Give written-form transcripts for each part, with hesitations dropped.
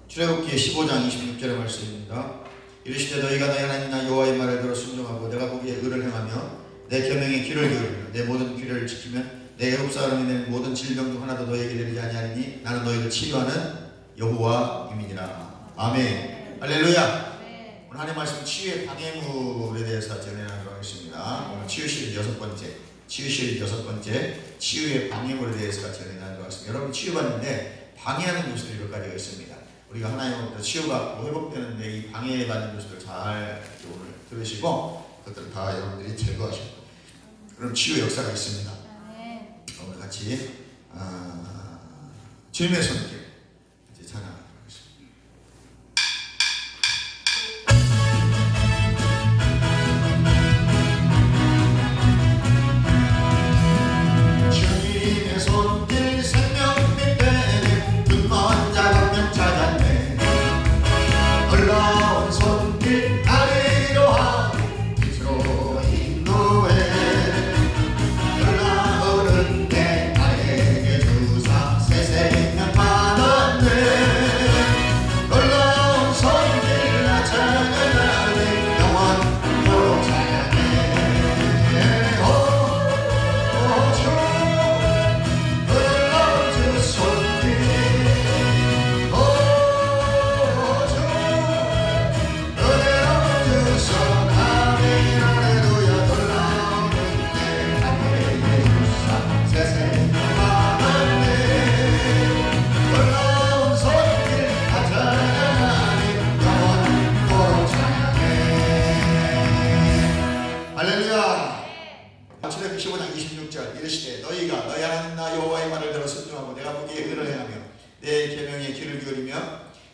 출애굽기 15장 26절의 말씀입니다. 이르시되 너희가 너희 하나님 여호와의 말을 들어 순종하고 내가 보기에 의를 행하며 내 계명에 귀를 기울이며 내 모든 규례를 지키면 내 애굽 사람이 낸 모든 질병 중 하나도 너희에게 내리지 아니하리니 나는 너희를 치유하는 여호와임이니라. 아멘. 할렐루야. 오늘 하나님의 말씀 치유의 방해물에 대해서 전해나가도록 하겠습니다. 오늘 치유실 6번째, 치유의 방해물에 대해서 전해나가도록 하겠습니다. 여러분 치유받는데 방해하는 요소들이 몇 가지가 있습니다. 우리가 하나님으로부터 치유받고 회복되는데 이 방해받는 요소들 잘 오늘 들으시고 그것들을 다 여러분들이 제거하시고 그럼 치유 역사가 있습니다. 오늘 같이 주님의 손길 같이 찬양하도록 하겠습니다. 주님의 손길 생명 빛되네 눈먼 자각명 찾았네 놀라운 손길 나를 이루하네 빛으로 인도해 놀라운 내 나에게 주사 새 생명 받았네 놀라운 손길 나 찬양하네 영원토록 찬양해 주 놀라운 주 손길 주 은혜로운 주 손 아멘 할렐루야 놀라운 내 나에게 주사 새 생명 받았네 놀라운 손길 나 찬양하네 영원토록 찬양해 할렐루야. 출애굽기 15장 26절 이르시되 너희가 너희 하나님 나 여호와의 말을 들어 순종하고 내가 보기에 의를 행하며 내 계명에 귀를 기울이며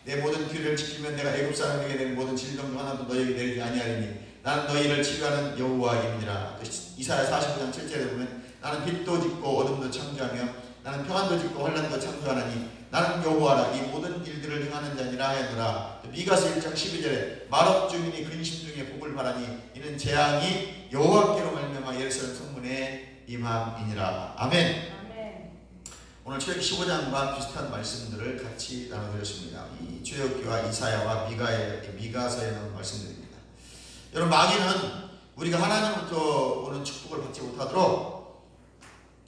내 모든 규례를 지키면 내가 애굽 사람에게 낸 모든 질병 중 하나도 너희에게 내리지 아니하리니 나는 너희를 치유하는 여호와임이니라. 이사야 45장 7절에 보면 나는 빛도 짓고 어둠도 창조하며 나는 평안도 짓고 환난도 창조하나니 나는 여호와라 이 모든 일들을 행하는 자니라 하였노라. 미가서 1장 12절에 마록 주민이 근심 중에 복을 바라니 이는 재앙이 여호와께로 말미암아 예루살렘 성문에 임함이니라. 아멘. 오늘 출애굽기 15장과 비슷한 말씀들을 같이 나눠드렸습니다. 이 출애굽기와 이사야와 미가서에 나온 말씀들입니다. 여러분 마귀는 우리가 하나님으로부터 오는 축복을 받지 못하도록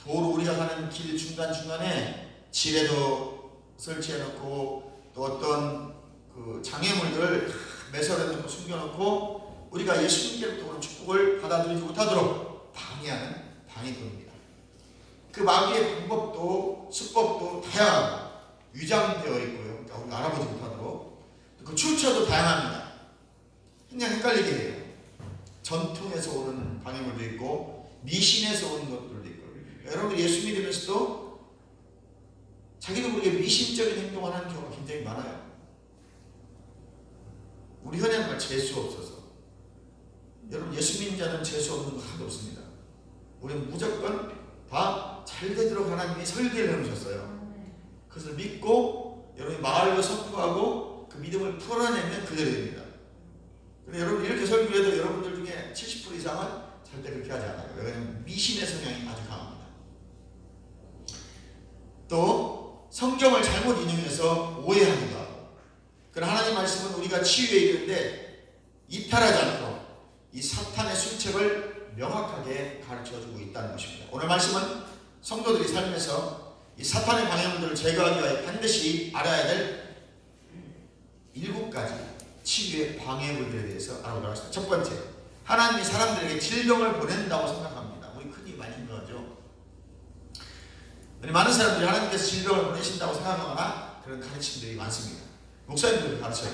도로 우리가 가는 길 중간중간에 지뢰도 설치해놓고 또 어떤 그 장애물들을 매설해놓고 숨겨놓고 우리가 예수님께로부터 오는 축복을 받아들이지 못하도록 방해하는 방해꾼입니다. 그 마귀의 방법도 수법도 다양합니다. 위장되어 있고요. 그러니까 우리가 알아보지 못하도록 그 출처도 다양합니다. 그냥 헷갈리게 해요. 전통에서 오는 방해물도 있고 미신에서 오는 것들도 있고 여러분들 예수 믿으면서도 자기도 모르게 미신적인 행동을 하는 경우가 굉장히 많아요. 우리 흔히 하는 말 재수 없어서 여러분 예수 믿는 자는 재수 없는 거 하나도 없습니다. 우리는 무조건 다 잘 되도록 하나님이 설계를 해놓으셨어요. 그것을 믿고 여러분이 말로 선포하고 그 믿음을 풀어내면 그대로 됩니다. 근데 여러분 이렇게 설교를 해도 여러분들 중에 70% 이상은 절대 그렇게 하지 않아요. 왜냐하면 미신의 성향이 아주 강합니다. 또 성경을 잘못 인용해서 오해하기도 하고 그러나 하나님 말씀은 우리가 치유에 이르는데 이탈하지 않도록 이 사탄의 술책을 명확하게 가르쳐주고 있다는 것입니다. 오늘 말씀은 성도들이 삶에서 이 사탄의 방해물들을 제거하기 위해 반드시 알아야 될 7가지 치유의 방해물들에 대해서 알아보도록 하겠습니다. 첫 번째, 하나님이 사람들에게 질병을 보낸다고 생각합니다. 우리 흔히 많이 생각하죠. 많은 사람들이 하나님께서 질병을 보내신다고 생각하거나 그런 가르침들이 많습니다. 목사님들도 가르쳐요.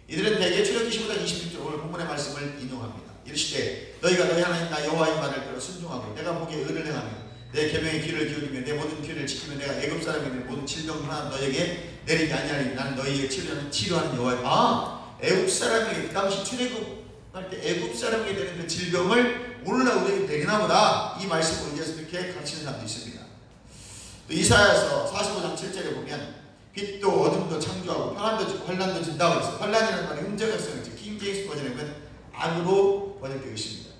이들은 대개 출애굽기 15장 26절 오늘 본문의 말씀을 인용합니다. 이르시되 너희가 너희 하나님 나 여호와의 말을 들어 순종하고 내가 보기에 의를 행하며 내 계명에 귀를 기울이며 내 모든 규례를 지키면 내가 애굽 사람에게 모든 질병 하나 너희에게 내리지 아니하리니 나는 너희에게 치료하는 여호와. 애굽 사람에게 그 당시 출애굽할 때 애굽 사람에게 되는 그 질병을 오늘날 우리에게 내리나 보다 이 말씀을 의지해서 이렇게 가르치는 사람도 있습니다. 또 이사야서 45장 7절에 보면 빛도 어둠도 창조하고 평안도 짓고 환난도 진다고 해서 환난이라는 말이 흠적했어요. 킹제임스 버전에 보면 악으로 번역되어 있습니다.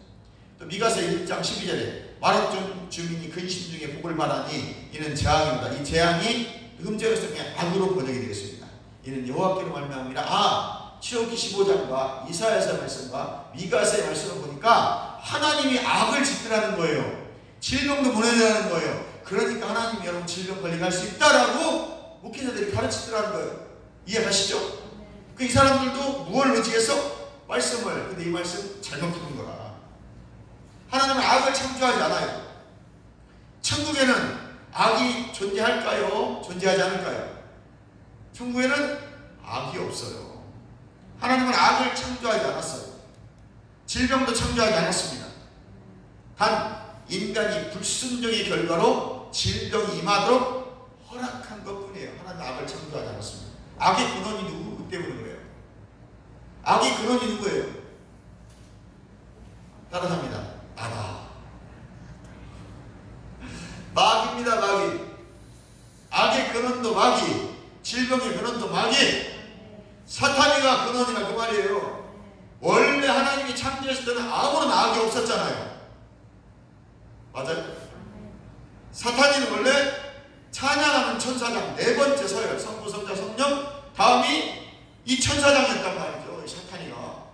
또 미가서 1장 12절에 마록 주민이 근심 중에 복을 바라니 이는 재앙입니다. 이 재앙이 흠적에서 그냥 악으로 번역이 되겠습니다. 이는 여호와께로 말미암음이라. 출애굽기 15장과 이사야서의 말씀과 미가서의 말씀을 보니까 하나님이 악을 짓더라는 거예요. 질병도 보내라는 거예요. 그러니까 하나님이 여러분 질병 걸리게 할 수 있다라고 목회자들이 가르치더라는 거예요. 이해가시죠? 이 사람들도 무엇을 의지해서? 말씀을. 근데 이 말씀 잘못 듣는 거라. 하나님은 악을 창조하지 않아요. 천국에는 악이 존재할까요? 존재하지 않을까요? 천국에는 악이 없어요. 하나님은 악을 창조하지 않았어요. 질병도 창조하지 않았습니다. 단 인간이 불순종의 결과로 질병이 임하도록 허락한 것뿐이에요. 하나님은 악을 창조하지 않았습니다. 악의 근원이 누구 때문인 거예요? 악의 근원이 누구예요? 따라합니다. 마귀입니다. 마귀. 악의 근원도 마귀, 질병의 근원도 마귀, 사탄이가 근원이라 그 말이에요. 원래 하나님이 창조했을 때는 아무런 악이 없었잖아요. 맞아요? 사탄이는 원래 찬양하는 천사장 네 번째 서열, 성부, 성자, 성령, 다음이 이 천사장이었단 말이죠. 이 사탄이가.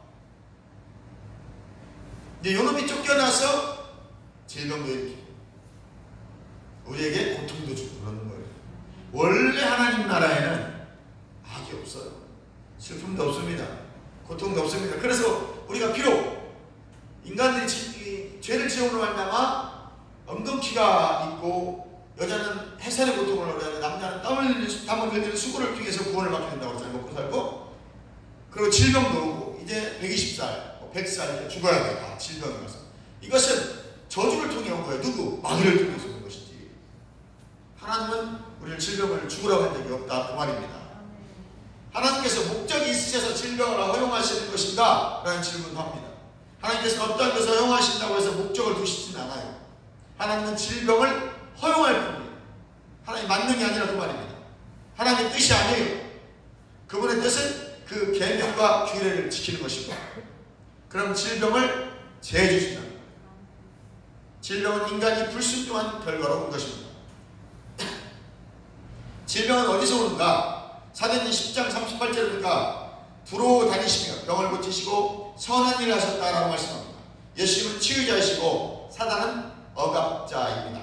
근데 요놈이 쫓겨나서 질병도 일으키고 우리에게 고통도 주고 그러는 거예요. 원래 하나님 나라에는 악이 없어요. 슬픔도 없습니다. 고통도 없습니다. 그래서 우리가 비록 인간들이 죄를 지음으로 말미암아 엉겅퀴가 있고, 여자는 해산의 고통을 얻어야 돼, 남자는 땀을 흘리는 수고를 통해서 구원을 받게 된다고 그러잖아요. 먹고 살고. 그리고 질병도 오고, 이제 120살, 100살 이렇게 죽어야 돼. 다 질병이 와서. 이것은 저주를 통해 온 거예요. 누구? 마귀를 통해서 온 것이지. 하나님은 우리를 질병을 죽으라고 한 적이 없다. 그 말입니다. 하나님께서 목적이 있으셔서 질병을 허용하시는 것인가? 라는 질문을 합니다. 하나님께서 어떤 것을 허용하신다고 해서 목적을 두시진 않아요. 하나님은 질병을 허용할 뿐이에요. 하나님 만능이 아니라 그 말입니다. 하나님의 뜻이 아니에요. 그분의 뜻은 그 계명과 규례를 지키는 것입니다. 그럼 질병을 제해 주신다. 질병은 인간이 불순종한 결과로 온 것입니다. 질병은 어디서 오는가? 사도행전 10장 38절에 보니까 두루 다니시며 병을 고치시고 선한 일을 하셨다라고 말씀합니다. 예수님은 치유자이시고 사단은 억압자입니다.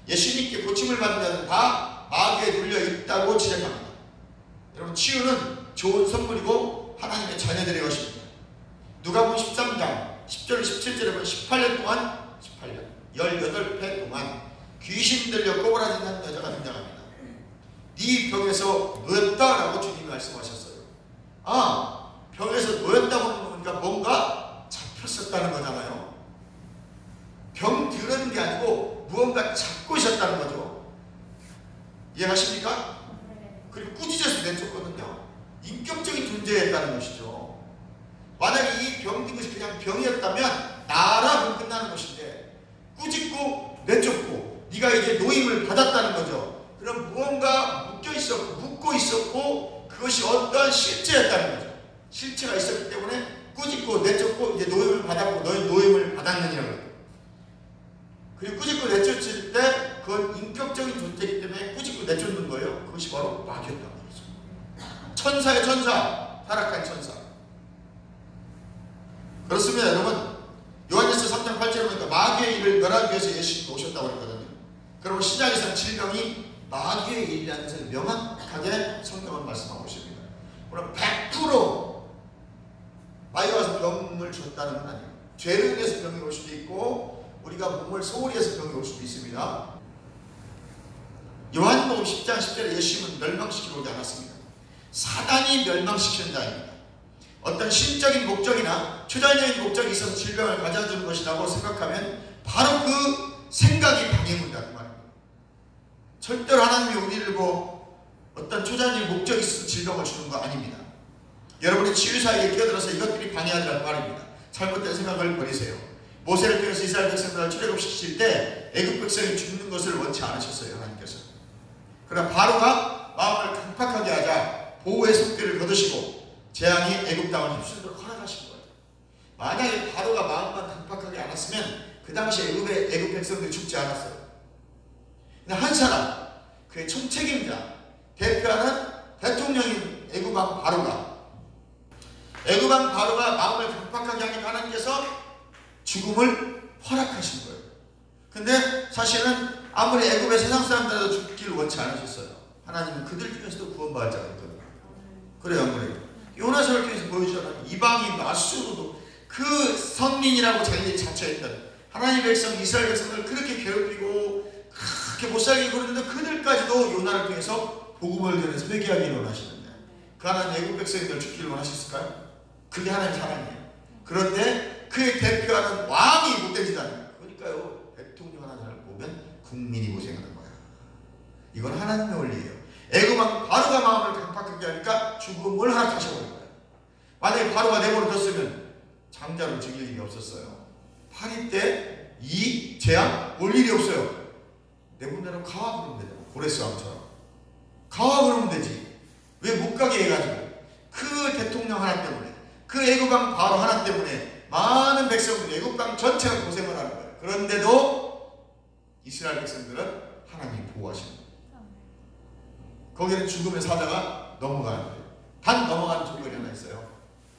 예수님께 고침을 받는 자는 다 마귀에 눌려 있다고 지적합니다. 여러분, 치유는 좋은 선물이고 하나님의 자녀들의 것입니다. 누가복음 13장 10절 17절에 보면 18년 동안 18회 동안 귀신 들려 꼬부라지는 여자가 등장합니다. 네 병에서 놓였다라고 주님이 말씀하셨어요. 병에서 놓였다고 하니까 뭔가 잡혔었다는 거잖아요. 병 들은 게 아니고 무언가 잡고 있었다는 거죠. 이해하십니까? 그리고 꾸짖어서 내쫓거든요. 인격적인 존재였다는 것이죠. 만약에 이 병든 것이 그냥 병이었다면 나라고 끝나는 것인데, 꾸짖고 내쫓고 네가 이제 노임을 받았다는 거죠. 그럼 무언가 묶고 있었고 그것이 어떠한 실체였다는 거죠. 실체가 있었기 때문에 꾸짖고 내쫓고 이제 노임을 받았고, 너희 노임을 받았느냐고 해요. 그리고 꾸짖고 내쫓을 때 그건 인격적인 존재이기 때문에 꾸짖고 내쫓는 거예요. 그것이 바로 마귀였단 말이죠. 천사의 천사, 타락한 천사. 그렇습니다, 여러분. 요한일서 3장 8절에 보니까 마귀의 일을 멸하기 위해서 예수님이 오셨다고 그랬거든요. 그러면 신약에서는 질병이 마귀의 일이라는 것을 명확하게 성경은 말씀하고 있습니다. 그럼 100% 마귀가 와서 병을 줬다는 건 아니에요. 죄를 인해서 병이 올 수도 있고, 우리가 몸을 소홀히 해서 병이 올 수도 있습니다. 요한복음 10장 10절에 예수님은 멸망시키러 오지 않았습니다. 사단이 멸망시키는 자입니다. 어떤 신적인 목적이나 초자연적인 목적이 있어서 질병을 가져주는 것이라고 생각하면 바로 그 생각이 방해문이다 그 말입니다. 절대로 하나님이 우리를 어떤 초자연적인 목적이 있어서 질병을 주는 거 아닙니다. 여러분의 치유사에게 끼어들어서 이것들이 방해하더라는 말입니다. 잘못된 생각을 버리세요. 모세를 통해서 이스라엘 백성들을 출애굽시킬 때 애굽 백성이 죽는 것을 원치 않으셨어요. 하나님께서. 그러나 바로가 마음을 강팍하게 하자 보호의 손길을 거두시고 재앙이 애굽 땅을 휩쓸도록 허락하신 거예요. 만약에 바로가 마음만 강팍하게 안 했으면 그 당시에 애굽 백성들이 죽지 않았어요. 근데 한 사람, 그의 총책임자, 대표하는 대통령인 애굽 왕 바로가 마음을 강팍하게 하니까 하나님께서 죽음을 허락하신 거예요. 근데 사실은 아무리 애굽의 세상 사람들도 죽기를 원치 않으셨어요. 하나님은 그들 중에서도 구원받을 자가 있거든요. 그래요, 안 그래요? 요나서를 통해서 보여주잖아요. 이방인 아수르도 그 선민이라고 자기들이 자처했던 하나님의 백성 이스라엘 백성을 그렇게 괴롭히고 그렇게 못살게 그러는데 그들까지도 요나를 통해서 복음을 전해서 회개하기를 원하시는데 그 하나님 애국 백성들 죽기를 원하셨을까요? 그게 하나님의 사랑이에요. 그런데 그의 대표하는 왕이 못된 짓 아니에요. 그러니까요, 대통령 하나님을 보면 국민이 고생하는 거야. 이건 하나님의 원리예요. 애국 왕 바로가 마음을 강팍하게 하니까 죽음을 허락하셔버린 거예요. 만약에 바로가 내버려 뒀으면 장자를 죽일 일이 없었어요. 파리 때 이 재앙 올 일이 없어요. 내분대로 가와 그러면 되잖아. 고레스 왕처럼 가와 그러면 되지. 왜 못 가게 해가지고 그 대통령 하나 때문에 그 애국왕 바로 하나 때문에 많은 백성들 애국왕 전체가 고생을 하는 거예요. 그런데도 이스라엘 백성들은 하나님이 보호하시는 거예요. 거기는 죽음의 사자가 넘어가는 거예요. 단 넘어가는 조건이 하나 있어요.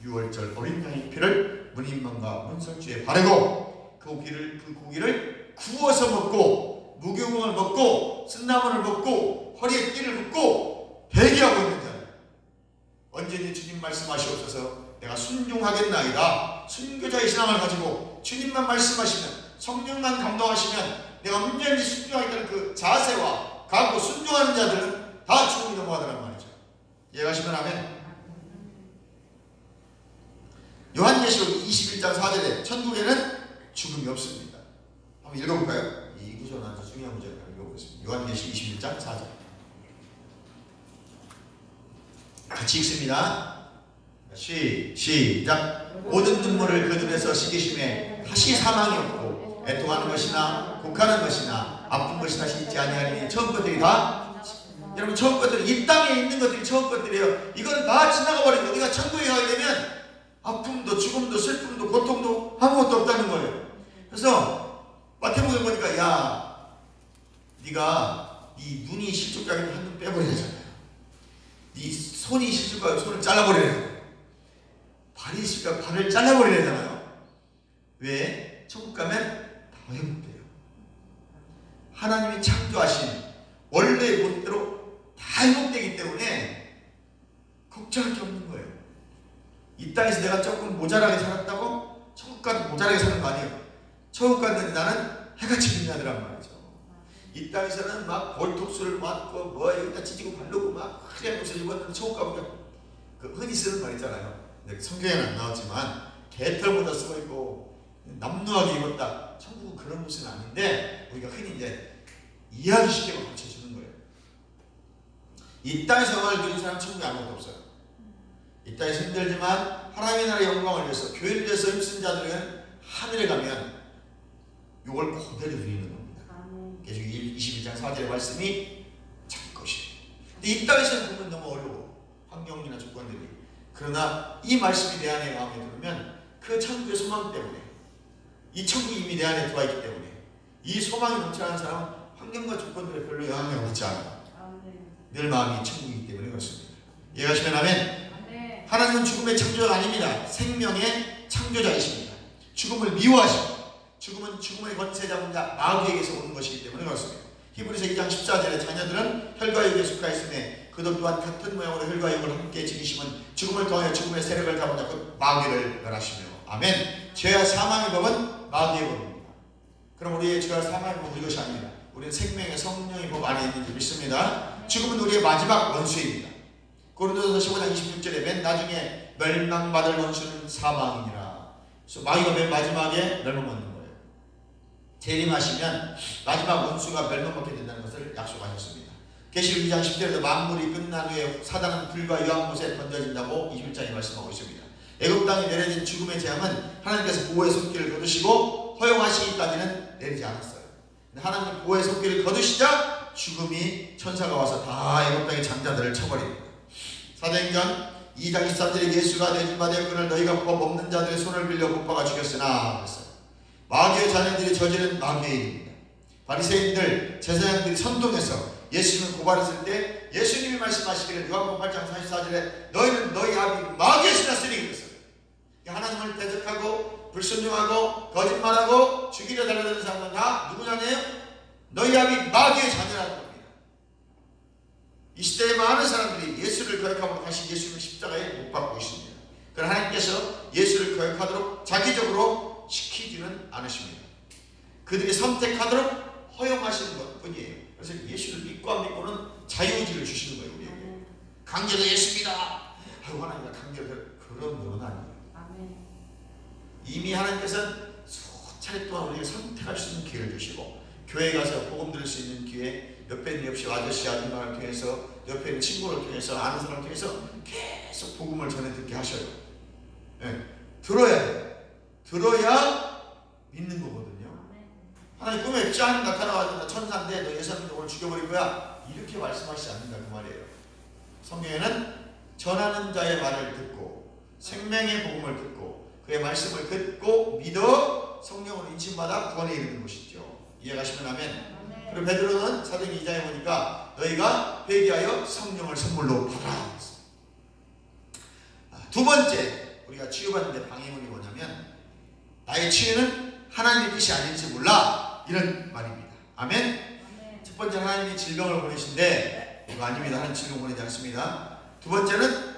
6월절 어린 양의 피를 문인방과 문설주에 바르고 그 고기를 구워서 먹고 무교봉을 먹고 쓴나물을 먹고 허리에 띠를 묶고 대기하고 있는 자예요. 언제든지 주님 말씀하시옵소서 내가 순종하겠나이다. 순교자의 신앙을 가지고 주님만 말씀하시면 성령만 감동하시면 내가 언제든지 순종하겠다는 그 자세와 각오 순종하는 자들은 다 죽음이 넘어가더란 말이죠. 이해가시면 아멘. 요한계시록 21장 4절에 천국에는 죽음이 없습니다. 한번 읽어볼까요? 이 구절은 아주 중요한 구절을 읽어보겠습니다. 요한계시록 21장 4절 같이 읽습니다. 시작. 모든 눈물을 그 눈에서 씻기심에 다시 사망이 없고 애통하는 것이나 곡하는 것이나 아픈 것이 다시 있지 아니하리니 처음 것들이 다 여러분 처음 것들이 이 땅에 있는 것들이 처음 것들이에요. 이건 다 지나가 버리고 우리가 천국에 가게 되면 아픔도 죽음도 슬픔도 고통도 아무것도 없다는 거예요. 그래서 마태복음에 보니까 야 네가 네 눈이 실족자인데 한 눈 빼버리잖아요. 네 손이 실족자인데 손을 잘라버리잖아요. 발이 실족자인데 발을 잘라버리잖아요. 왜? 천국 가면 다 행복돼요. 하나님이 창조하신 원래의 모습대로 다 행복되기 때문에 걱정할 게 없는 거예요. 이 땅에서 내가 조금 모자라게 살았다고 천국 가도 모자라게 사는 거 아니에요. 천국 갔는데 나는 해같이 빛나더란 말이죠. 이 땅에서는 막 볼톡스를 맞고 뭐 여기다 찢고 바르고 막 크게 옷을 입었는데 천국 가보면 그 흔히 쓰는 말 있잖아요. 근데 성경에는 안 나왔지만 개털보다 쓰고 있고 남루하게 입었다. 천국은 그런 모습은 아닌데 우리가 흔히 이제 이해하기 쉽게 가르쳐주는 거예요. 이 땅에서 영광을 누리는 사람 천국에 아무것도 없어요. 이 땅에서 힘들지만 하나님의 나라의 영광을 위해서 교회를 위해서 힘쓴 자들은 하늘에 가면 이걸 그대로 누리는 겁니다. 계속 21장 4절의 말씀이 자기 것이에요. 근데 이 땅에서는 보면 너무 어려워. 환경이나 조건들이. 그러나 이 말씀이 내 안에 마음에 들으면 그 천국의 소망 때문에 이 천국이 이미 내 안에 들어와 있기 때문에 이 소망이 넘쳐나는 사람은 환경과 조건들에 별로 영향을 받지 않아요. 늘 마음이 천국이기 때문에 그렇습니다. 이해하시면 아멘. 하나님은 죽음의 창조자가 아닙니다. 생명의 창조자이십니다. 죽음을 미워하십니다. 죽음은 죽음의 권세 잡은 자 마귀에게서 오는 것이기 때문에 그렇습니다. 히브리서 2장 14절에 자녀들은 혈과 육에 속하였으며 그도 또한 같은 모양으로 혈과 육을 함께 지니심은 죽음을 통하여 죽음의 세력을 잡은 자 곧 마귀를 멸하시며 아멘. 죄와 사망의 법은 마귀의 법입니다. 그럼 우리의 죄와 사망의 법은 이것이 아닙니다. 우리는 생명의 성령의 법 안에 있는 줄 믿습니다. 죽음은 우리의 마지막 원수입니다. 고린도전서 15장 26절에 맨 나중에 멸망받을 원수는 사망이니라. 그래서 마귀가 맨 마지막에 멸망받는 거예요. 재림하시면 마지막 원수가 멸망받게 된다는 것을 약속하셨습니다. 계시록 2장 10절에도 만물이 끝난 후에 사단은 불과 유황 못에 던져진다고 21장에 말씀하고 있습니다. 애굽 땅에 내려진 죽음의 재앙은 하나님께서 보호의 손길을 거두시고 허용하시기까지는 내리지 않았어요. 하나님 보호의 손길을 거두시자 죽음이 천사가 와서 다 애굽 땅의 장자들을 쳐버립니다. 사도행전 2장 23절에 예수가 내준바 되었거늘 너희가 법 없는 자들의 손을 빌려 못 박아 죽였으나 그랬어요. 마귀의 자녀들이 저지른 마귀의 일입니다. 바리새인들 제사장들이 선동해서 예수님을 고발했을 때 예수님이 주님 말씀하시기를 요한복음 8장 44절에 너희는 너희 아비 마귀의 신하쓰니 그랬어요. 하나님을 대적하고 불순종하고 거짓말하고 죽이려 달려드는 사람은 다 누구 자녀예요? 너희 아비 마귀의 자녀라는 겁니다. 이 시대에 많은 사람들이 예수를 거역함으로 다시 예수님을 십자가에 못 박고 있습니다. 그러나 하나님께서 예수를 거역하도록 자기적으로 시키지는 않으십니다. 그들이 선택하도록 허용하시는 것 뿐이에요. 그래서 예수를 믿고 안 믿고는 자유의지를 주시는 거예요. 우리에게. 강제로 예수입니다. 아이고 하나님과 강제로 그런 분은 아니에요. 이미 하나님께서는 수차례 동안 우리에게 선택할 수 있는 기회를 주시고 교회에 가서 복음 들을 수 있는 기회, 옆에 있는 옆집 아저씨 아줌마를 통해서 옆에 있는 친구를 통해서 아는 사람을 통해서 계속 복음을 전해 듣게 하셔요. 네. 들어야 돼요. 들어야 믿는 거거든요. 하나님 꿈에 짠 나타나가지고 나 천사인데 너 예수님도 오늘 죽여버릴 거야 이렇게 말씀하시지 않는다 그 말이에요. 성경에는 전하는 자의 말을 듣고 생명의 복음을 듣고 그의 말씀을 듣고 믿어 성령으로 인침받아 구원에 이르는 것이죠. 이해가시면 아멘. 그리고 베드로는 사도행 2장에 보니까 너희가 회개하여 성령을 선물로 받아라. 두 번째 우리가 치유받는데 방해물이 뭐냐면 나의 치유는 하나님의 뜻이 아닐지 몰라 이런 말입니다. 아멘. 첫 번째는 하나님이 질병을 보내신데 이거 아닙니다. 하나님 질병 보내지 않습니다. 두 번째는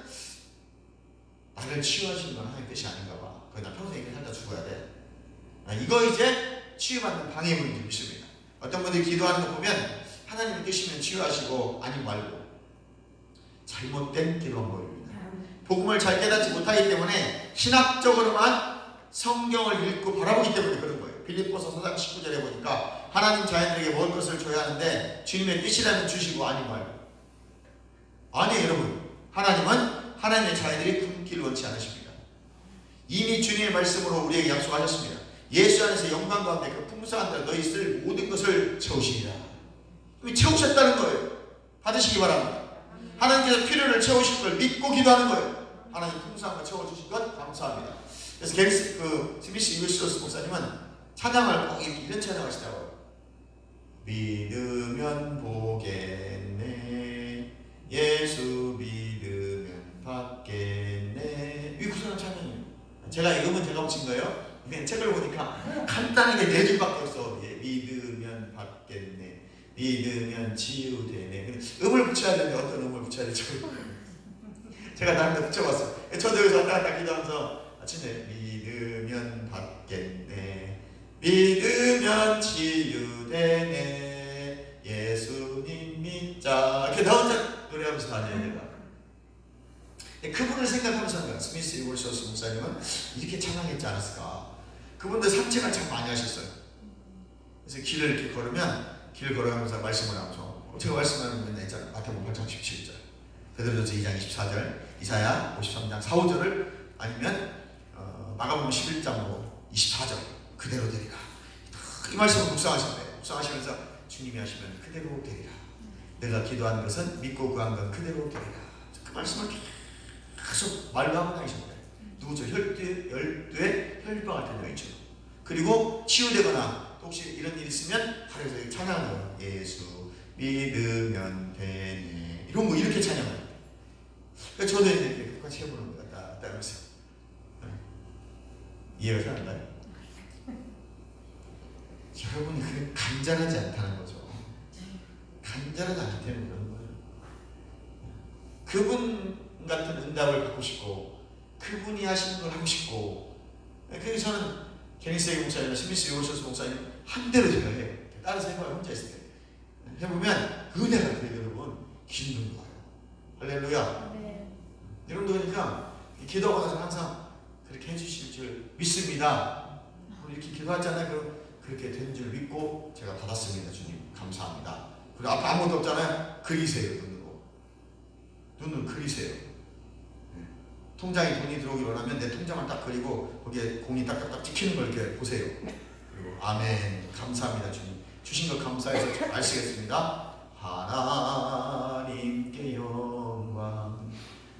나를 치유하시는 건 하나님의 뜻이 아닌가 봐. 거의 나 평생 이렇게 살다 죽어야 돼. 이거 이제 치유받는 방해물인 줄 믿습니다. 어떤 분들이 기도하는 거 보면 하나님의 뜻이면 치유하시고 아니면 말고 잘못된 기도 방법입니다. 복음을 잘 깨닫지 못하기 때문에 신학적으로만 성경을 읽고 바라보기 때문에 그런 거예요. 빌립보서 4장 19절에 보니까 하나님 자녀들에게 먹을 것을 줘야 하는데 주님의 뜻이라면 주시고 아니면 말고. 아니 여러분, 하나님은 하나님의 자녀들이 굶기를 원치 않으십니다. 이미 주님의 말씀으로 우리에게 약속하셨습니다. 예수 안에서 영광 가운데 그 풍성한 데 너희 쓸 모든 것을 채우시리라. 채우셨다는 거예요. 받으시기 바랍니다. 하나님께서 필요를 채우실 걸 믿고 기도하는 거예요. 하나님 풍성한 걸 채워주신 것 감사합니다. 그래서 스미스 이글스워스 목사님은 찬양을 꼭 이런 찬양 하시더라고요. 믿으면 보겠네, 예수 믿으면 받겠네. 이 구절은 찬양이에요. 제가 읽으면 제가 붙인 거예요. 그냥 책을 보니까 간단하게 4줄밖에 없어. 예, 믿으면 받겠네, 믿으면 치유되네. 음을 붙여야 되는데 어떤 음을 붙여야 될지 제가 나름대로 붙여봤어요. 저도 여기서 왔다 갔다 기도하면서 아침에 믿으면 받겠네, 믿으면 치유되네, 예수님 믿자. 이렇게 나 혼자 노래하면서 다녀요. 내가 그분을 생각하면서 스미스 이글스워스 목사님은 이렇게 찬양했지 않았을까. 그분들 산책을 참 많이 하셨어요. 그래서 길을 이렇게 걸으면 길 걸어가면서 말씀을 하면서 제가 말씀하는 건 있잖아요. 마태복음 8장 17절, 베드로전서 2장 24절, 이사야 53장 4, 5절을 아니면 마가복음 11장으로 24절 그대로 되리라. 이 말씀을 묵상하셨대요. 묵상하시면서 주님이 하시면 그대로 되리라. 내가 기도하는 것은 믿고 구한 건 그대로 되리라. 그 말씀을 계속 말로 하고 다니셨대요. 누구죠? 열두에 혈병할 때 여인처럼. 그리고 치유되거나 또 혹시 이런 일이 있으면 하루에서 찬양을 예수 믿으면 되네 이런 거 이렇게 찬양을. 그래서 저도 이렇게 똑같이 해보는 거야. 따라하면서 이해가 잘 안 가요? 여러분이 그게 간절하지 않다는 거죠. 간절하지 않다는 그런 거예요. 그분 같은 응답을 받고 싶고 그분이 하시는 걸 하고 싶고. 그래서 저는 케니스 목사님, 스미스 이글스워스 목사님 한 대로 제가 해요. 다른 생각을 혼자 있을 때 해보면 은혜가 돼요. 여러분 기도는 거예요. 할렐루야. 네. 여러분도 그러니까 기도하고 나서 항상 그렇게 해주실 줄 믿습니다. 이렇게 기도하잖아요. 그렇게 된 줄 믿고 제가 받았습니다. 주님 감사합니다. 그리고 앞에 아무것도 없잖아요. 그리세요. 눈을 그리세요. 통장에 돈이 들어오기 원하면 내 통장을 딱 그리고 거기에 공이 딱딱딱 찍히는 걸 이렇게 보세요. 그리고 아멘 감사합니다. 주님 주신 걸 감사해서 말쓰겠습니다. 하나님께 영광,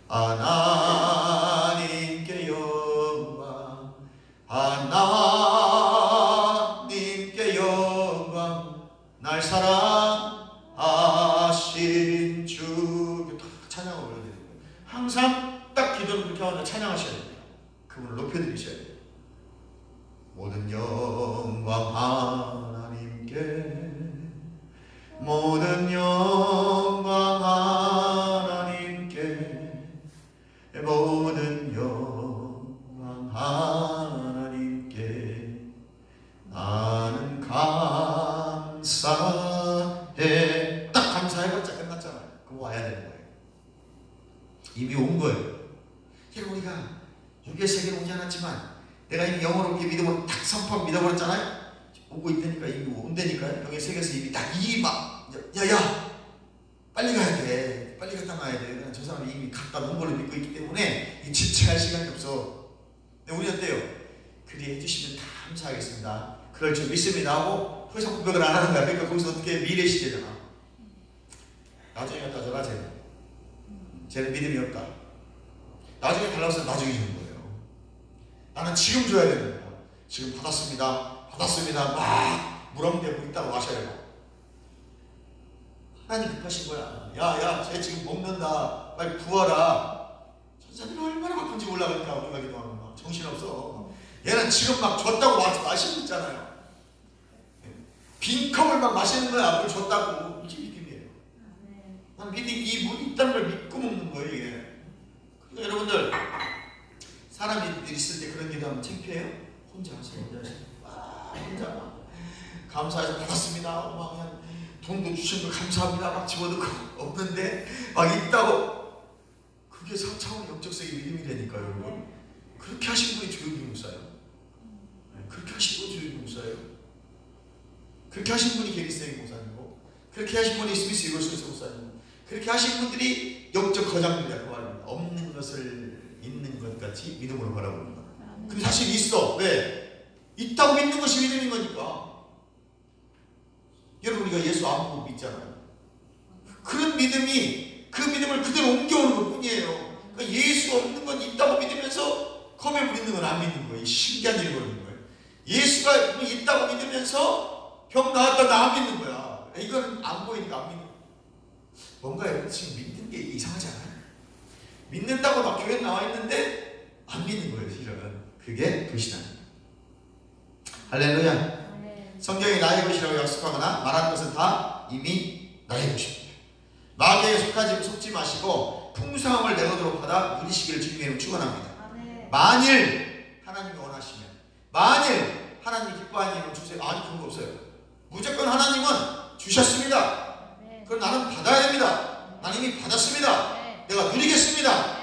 하나님께 영광, 하나님께 영광, 날 사랑하신 주. 기도는 그렇게 하면 찬양하셔야 됩니다. 그분을 높여드리셔야 돼요. 모든 영광 하나님께, 모든 영광 하나님께, 모든 영광 하나님께 나는 감사해. 딱 감사해봤자 끝났잖아요. 그럼 와야 되는 거예요. 이미 온 거예요. 여러분, 우리가 육의 세계는 오지 않았지만 내가 이미 영어롭게 믿음으로 딱 선포하고 믿어버렸잖아요. 오고 있다니까, 이미 온다니까요. 영의 세계에서 이미 딱 이 막 야야 빨리 가야 돼, 빨리 갔다 가야 돼. 저 사람이 이미 갔다 온 걸로 믿고 있기 때문에 이 지체할 시간이 없어. 근데 우리 어때요? 그리 해주시면 다 감사하겠습니다, 그럴 줄 믿습니다 하고 회사 고백을 안 하는 거야. 그러니까 거기서 어떻게 미래 시대잖아. 나중에 갖다 줘라. 쟤는 믿음이 없다. 나중에 달라서 나중에 주는 거예요. 나는 지금 줘야 되는 거야. 지금 받았습니다, 받았습니다 막 무럼대고 있다고 하셔요. 하나님 급하신 거야. 야야, 쟤 지금 먹는다, 빨리 구하라. 천사들이 얼마나 바쁜지 몰라. 그러니까 우리가 기도하는 거야. 정신없어. 얘는 지금 막 줬다고 마시고 있잖아요. 빈 컵을 막 마시는 거야. 물 줬다고. 이게 믿음이에요. 난 믿음이 이 물이 있다는 걸 믿고 먹는 거예요, 이게. 그러니까 여러분들, 사람이 있을 때 그런 기도하면 창피해요? 혼자 하세요. 혼자 막 감사해서 받았습니다. 막 그냥 돈도 주신 거 감사합니다 막 집어넣고 없는데 막 있다고. 그게 4차원 영적세계 믿음이 되니까요, 여러분. 그렇게 하신 분이 조용히 목사예요. 그렇게 하신 분이 조용히 목사예요. 그렇게 하신 분이 게리스의 목사님이고, 그렇게 하신 분이 스미스 이글스의 목사님이고, 그렇게 하신 분들이 영적 거장들이야. 그 말입니다. 없는 것을 있는 것 같이 믿음으로 바라보는 거야. 근데 사실 있어. 왜? 있다고 믿는 것이 믿음인 거니까. 여러분, 우리가 예수 안 보고 믿잖아요. 그런 믿음이 그 믿음을 그대로 옮겨오는 것 뿐이에요. 그러니까 예수 없는 건 있다고 믿으면서 컵에 물 있는 건 안 믿는 거예요. 신기한 일이 벌어지는 거예요. 예수가 있다고 믿으면서 병 나았다 나 안 믿는 거야. 이건 안 보이니까 안 믿는 거야. 뭔가 여러분 지금 믿는 게 이상하지 않아요? 믿는다고 막 교회 나와 있는데 안 믿는 거예요, 실은. 그게 불신앙입니다. 할렐루야. 성경이 나의 것이라고 약속하거나 말하는 것은 다 이미 나의 것입니다. 마귀에게 속지 마시고 풍성함을 내어도록 하다 누리시기를 주님의 이름으로 축원합니다. 만일 하나님이 원하시면, 만일 하나님이 기뻐하는 일을 주세요. 아니, 그런 거 없어요. 무조건 하나님은 주셨습니다. 그럼 나는 받아야 됩니다. 나는 이미 받았습니다. 내가 누리겠습니다.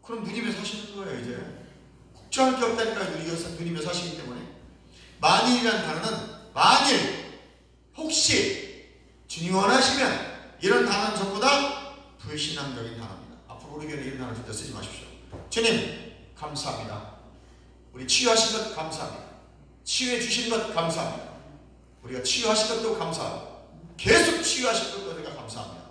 그럼 누리며 사시는 거예요. 이제 걱정할 게 없다니까. 누리며 사시기 때문에. 만일이라는 단어는 만일, 혹시, 주님 원하시면, 이런 단어는 전부 다 불신앙적인 단어입니다. 앞으로 우리 교회는 이런 단어 절대 쓰지 마십시오. 주님 감사합니다. 우리 치유하신 것 감사합니다. 치유해 주신 것 감사합니다. 우리가 치유하신 것도 감사하고 계속 치유하신 것도 우리가 감사합니다.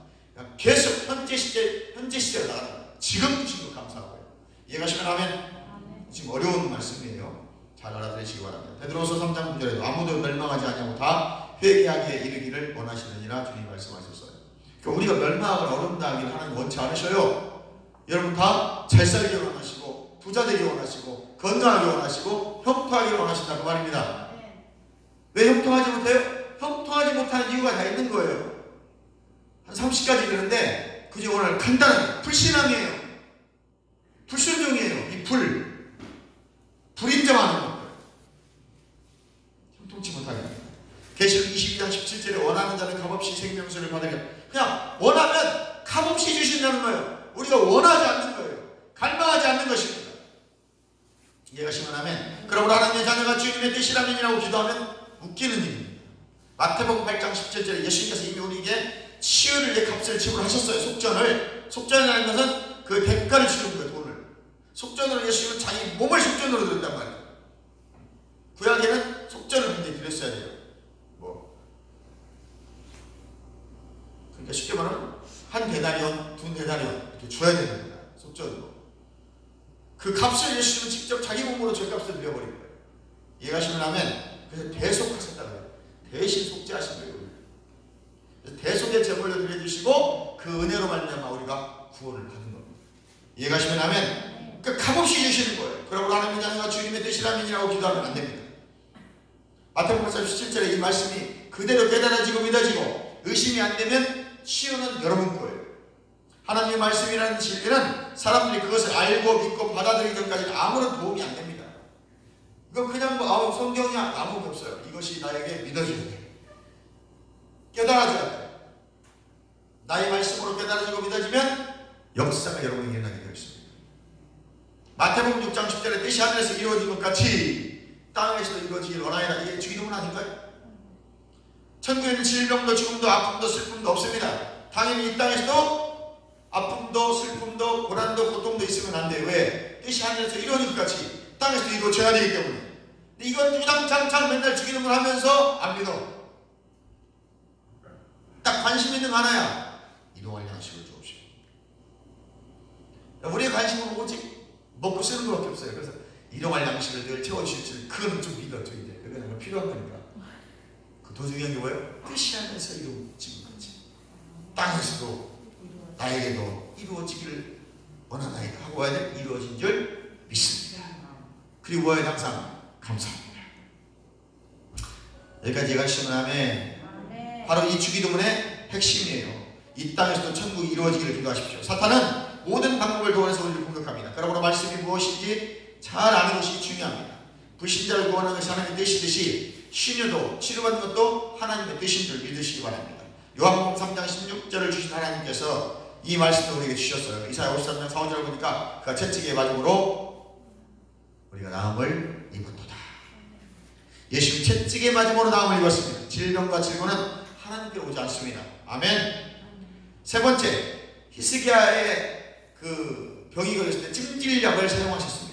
계속 현재 시제로 나가는 지금 주신 것 감사하고요. 이해가시면 하면 지금 어려운 말씀이에요. 잘 알아들으시기 바랍니다. 베드로서 3장 9절에도 아무도 멸망하지 아니하고 다 회개하기에 이르기를 원하시느니라 주님 말씀하셨어요. 그러니까 우리가 멸망을 어렵다하기를 하나님 원치 않으셔요. 여러분 다 잘 살기를 원하시고 부자 되기 원하시고 건강하기 원하시고 형통하기를 원하신다 그 말입니다. 왜 형통하지 못해요? 형통하지 못하는 이유가 다 있는 거예요. 한 30가지 되는데 그중 오늘 간단하게 불신앙이에요. 불순종이에요. 이 불인정하는 거예요. 형통치 못하게 합니다. 계시록 22장 17절에 원하는 자는 값없이 생명수를 받으려. 그냥 원하면 값없이 주신다는 거예요. 우리가 원하지 않는 거예요. 갈망하지 않는 것입니다. 이해가시면 하면. 그러므로 하나님의 자녀가 주님의 뜻이라면이라고 기도하면 웃기는 일입니다. 마태복음 8장 17절에 예수님께서 이미 우리에게 치유를 내 값을 지불하셨어요. 속전이라는 것은 그 대가를 치르는 거예요. 돈을. 속전으로 예수님은 자기 몸을 속전으로 드렸단 말이에요. 구약에는 속전을 굉장히 드렸어야 돼요. 그러니까 쉽게 말하면 한 데나리온, 두 데나리온 이렇게 줘야 되는 거야. 속전으로. 그 값을 예수님은 직접 자기 몸으로 죄값을 드려버린 거예요. 이해가시면 하면 그래서 대속하셨다는 거예요. 대신 속죄하신 거예요. 대속의 제물로 드려주시고 그 은혜로 말미암아 우리가 구원을 받은 겁니다. 이해가시면 하면 그 값없이 주시는 거예요. 그러므로 하나님의 자녀가 주님의 뜻이라면이라고 기도하면 안 됩니다. 마태복음 17절에 이 말씀이 그대로 깨달아지고 믿어지고 의심이 안 되면 치유는 여러분 거예요. 하나님의 말씀이라는 진리는 사람들이 그것을 알고 믿고 받아들이기 전까지는 아무런 도움이 안 됩니다. 이건 그냥 성경이 아무것도 없어요. 이것이 나에게 믿어져야 돼. 깨달아져야 돼. 나의 말씀으로 깨달아지고 믿어지면 역사가 여러분에게 일어나게 되어 있습니다. 마태복음 6장 10절에 뜻이 하늘에서 이루어진 것 같이 땅에서도 이루어지길 원하이다. 이게 주기도문 아닌가요? 천국에는 질병도 죽음도 아픔도 슬픔도 없습니다. 당연히 이 땅에서도 아픔도 슬픔도 고난도 고통도 있으면 안 돼요. 왜? 뜻이 하늘에서 이루어진 것 같이 땅에서도 이루어져야 되기 때문에. 근데 이건 주당창창 맨날 주기도문 하면서 안 믿어. 딱 관심 있는 거 하나야. 이동할 양식을 주옵시오. 우리의 관심은 오직 먹고 쓰는 것밖에 없어요. 그래서 이동할 양식을 늘 채워주실 줄 그거는 좀 믿어줘. 이제 그거는 필요한 거니까. 그 더 중요한 게 뭐예요? 뜻이 하늘에서 이루어진 것 같이 땅에서도 나에게도 이루어지기를 원하나이다 하고 와야 돼. 이루어진 줄 믿습니다. 그리고 와야 항상 감사합니다. 여기까지 가시면 하면 바로 이 주기도문의 핵심이에요. 이 땅에서도 천국이 이루어지기를 기도하십시오. 사탄은 모든 방법을 동원해서 우리를 공격합니다. 그러므로 말씀이 무엇인지 잘 아는 것이 중요합니다. 불신자를 구원하는 것이 하나님의 뜻이듯이 신유도 치료받는 것도 하나님의 뜻인 줄 믿으시기 바랍니다. 요한복음 3장 16절을 주신 하나님께서 이 말씀을 우리에게 주셨어요. 이사야 53장 4, 5절을 보니까 그가 채찍의 맞음으로 우리가 나음을 입었도다. 예수님 채찍의 맞음으로 나음을 입었습니다. 질병과 질고는 하나님께로 오지 않습니다. 아멘. 세 번째, 히스기야의 그 병이 걸렸을 때 찜질약을 사용하셨습니다.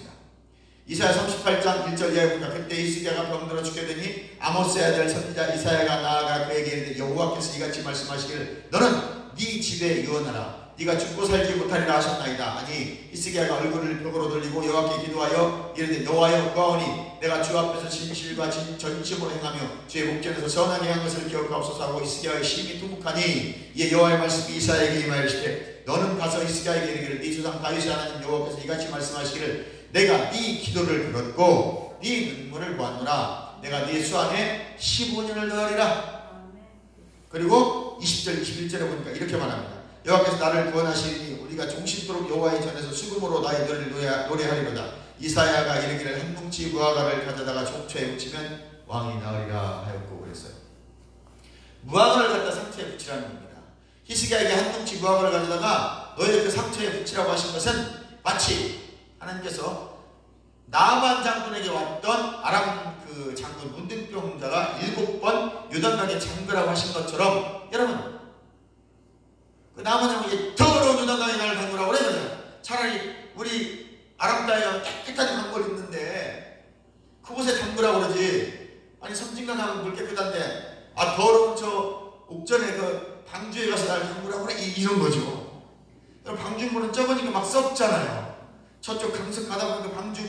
이사야 38장 1절 이하에 보니까 그때 히스기야가 병들어 죽게 되니 아모스의 아들 선지자 이사야가 나아가 그에게 이르되 여호와께서 이같이 말씀하시기를 너는 네 집에 유언하라. 네가 죽고 살지 못하리라 하셨나이다. 아니 히스기야가 얼굴을 벽으로 돌리고 여호와께 기도하여 이르되 여호와여 구하오니 내가 주 앞에서 진실과 전심으로 행하며 주의 목전에서 선하게 한 것을 기억하옵소서 하고 히스기야의 심히 투묵하니 이에 여호와의 말씀이 이사야에게 임하이르시되 너는 가서 히스기야에게 이르기를 네 조상 다윗의 하나님 여호와께서 이같이 말씀하시기를 내가 네 기도를 들었고 네 눈물을 보았노라. 내가 네 수 안에 15년을 더하리라. 그리고 20절 21절에 보니까 이렇게 말합니다. 여호와께서 나를 구원하시니 우리가 종신토록 여호와의 전에서 수금으로 나의 노래를 노래하리로다. 이사야가 이르기를 한 뭉치 무화과를 가져다가 종초에 붙이면 왕이 나으리라 하였고 그랬어요. 무화과를 갖다 상처에 붙이라는 겁니다. 히스기야에게 한 뭉치 무화과를 가져다가 너의 그 상처에 붙이라고 하신 것은 마치 하나님께서 나만 장군에게 왔던 아람 그 장군 문둥병자가 7번 요단강에 잠그라고 하신 것처럼 여러분 그 나만 장군에게 더러운 요단강에 나를 담그라고 그래요. 차라리 우리 아람 땅에 깨끗한 강물이 있는데 그곳에 담그라고 그러지. 아니 섬진강 가면 물 깨끗한데 더러운 저 옥전에 그 방주에 가서 나를 담그라고 그래. 이런 거죠. 방주물은 적으니까 막 썩잖아요. 저쪽 강석 가다 보니까 방주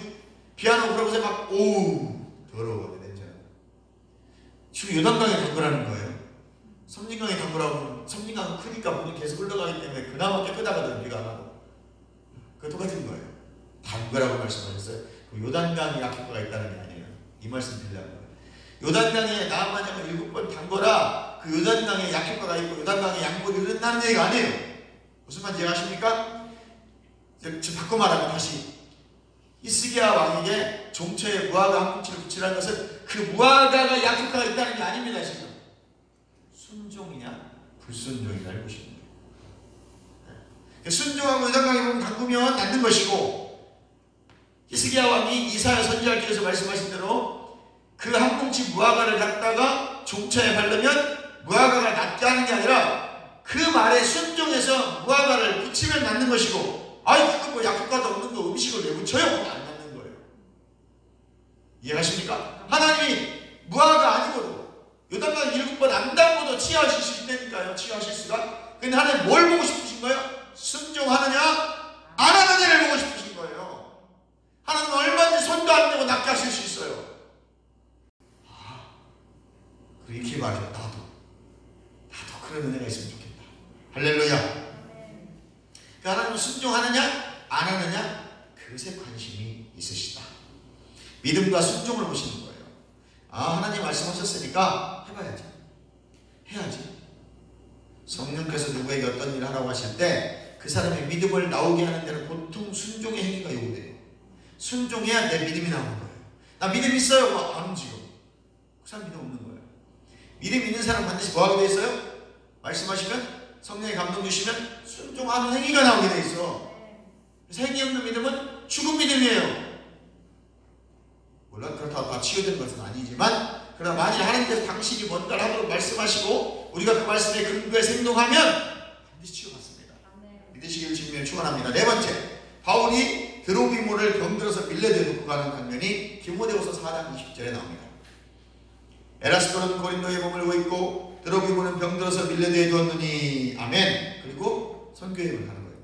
비아노 그러고서 막 오우 더러워 냄새나. 지금 요단강에 담그라는 거예요. 섬진강에 담그라고. 섬진강은 크니까 물이 계속 흘러가기 때문에 그나마 깨끗하거든요. 비가 안 와도. 그 똑같은 거예요. 담그라고 말씀하셨어요. 그 요단강에 약효과가 있다는 게 아니에요. 이 말씀 드리려는 거예요. 요단강에 나만 장을 7번 담거라. 그 요단강에 약효과가 있고 요단강에 양물이 흐른다는 얘기가 아니에요. 무슨 말인지 아십니까? 지금 바꿔 말하면 다시 히스기야 왕에게 종처에 무화과 한 뭉치를 붙이라는 것은 그 무화과가 약효과가 있다는 게 아닙니다. 지금 순종이냐 불순종이냐를 보시면 돼요. 순종하고 요단강에 보면 담그면 낫는 것이고 히스기야 왕이 이사야 선지자를 통해서 말씀하신 대로 그 한 뭉치 무화과를 갖다가 종처에 바르면 무화과가 낫게 하는 게 아니라 그 말에 순종해서 무화과를 붙이면 낫는 것이고 그거 뭐 약효과도 없는 거 음식을 왜 붙여요? 안 낫는 거예요. 이해하십니까? 하나님이 무화과가 아니고도 요단강 7번 안 담고도 치유하실 수 있다니까요. 치유하실 수가. 근데 하나님 뭘 보고 싶으신 거예요? 순종하느냐 안 하느냐를 보고 싶으신 거예요. 하나님은 얼마든지 손도 안 대고 낫게 하실 수 있어요. 이렇게 말해요. 나도 그런 은혜가 있으면 좋겠다. 할렐루야. 하나님은 순종하느냐 안 그것에 관심이 있으시다. 믿음과 순종을 보시는 거예요. 아, 하나님 말씀하셨으니까 해봐야지. 해야지. 성령께서 누구에게 어떤 일을 하라고 하실 때 그 사람의 믿음을 나오게 하는 데는 보통 순종의 행위가 요구돼요. 순종해야 내 믿음이 나오는 거예요. 나 믿음 있어요. 안 움직여. 그 사람 믿음 없는 거예요. 믿음 있는 사람 반드시 뭐 하게 돼 있어요? 말씀하시면, 성령의 감동 주시면 순종하는 행위가 나오게 돼 있어. 그래서 행위 없는 믿음은 죽은 믿음이에요. 물론 그렇다고 다 치유된 것은 아니지만, 그러나 만일 하나님께서 당신이 뭔가를 하도록 말씀하시고 우리가 그 말씀에 근거해 행동하면 반드시 치유받습니다. 믿으시기를 주님을 축원합니다. 네 번째, 바울이 드로비모를 병들어서 밀레드에 놓고 가는 장면이 디모데후서 4장 20절에 나옵니다. 에라스도는 고린도에 머물고 있고 드로비모는 병들어서 밀레드에 두었느니 아멘. 그리고 선교회를 하는 거예요.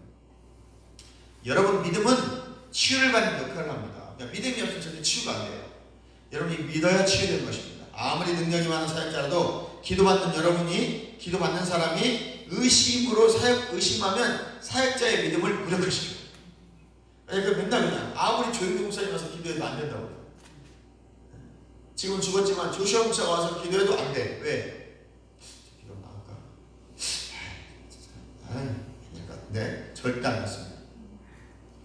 여러분, 믿음은 치유를 받는 역할을 합니다. 그러니까 믿음이 없으면 절대 치유가 안 돼요. 여러분이 믿어야 치유되는 것입니다. 아무리 능력이 많은 사역자라도 기도받는 여러분이, 기도받는 사람이 의심으로 의심하면 사역자의 믿음을 무력화시켜요. 그러니까 맨날 그냥 아무리 조용히 목사님 와서 기도해도 안 된다고 해요. 지금 죽었지만 조시아 목사가 와서 기도해도 안 돼. 왜? 기도 나올까? 네, 절대 안 났습니다.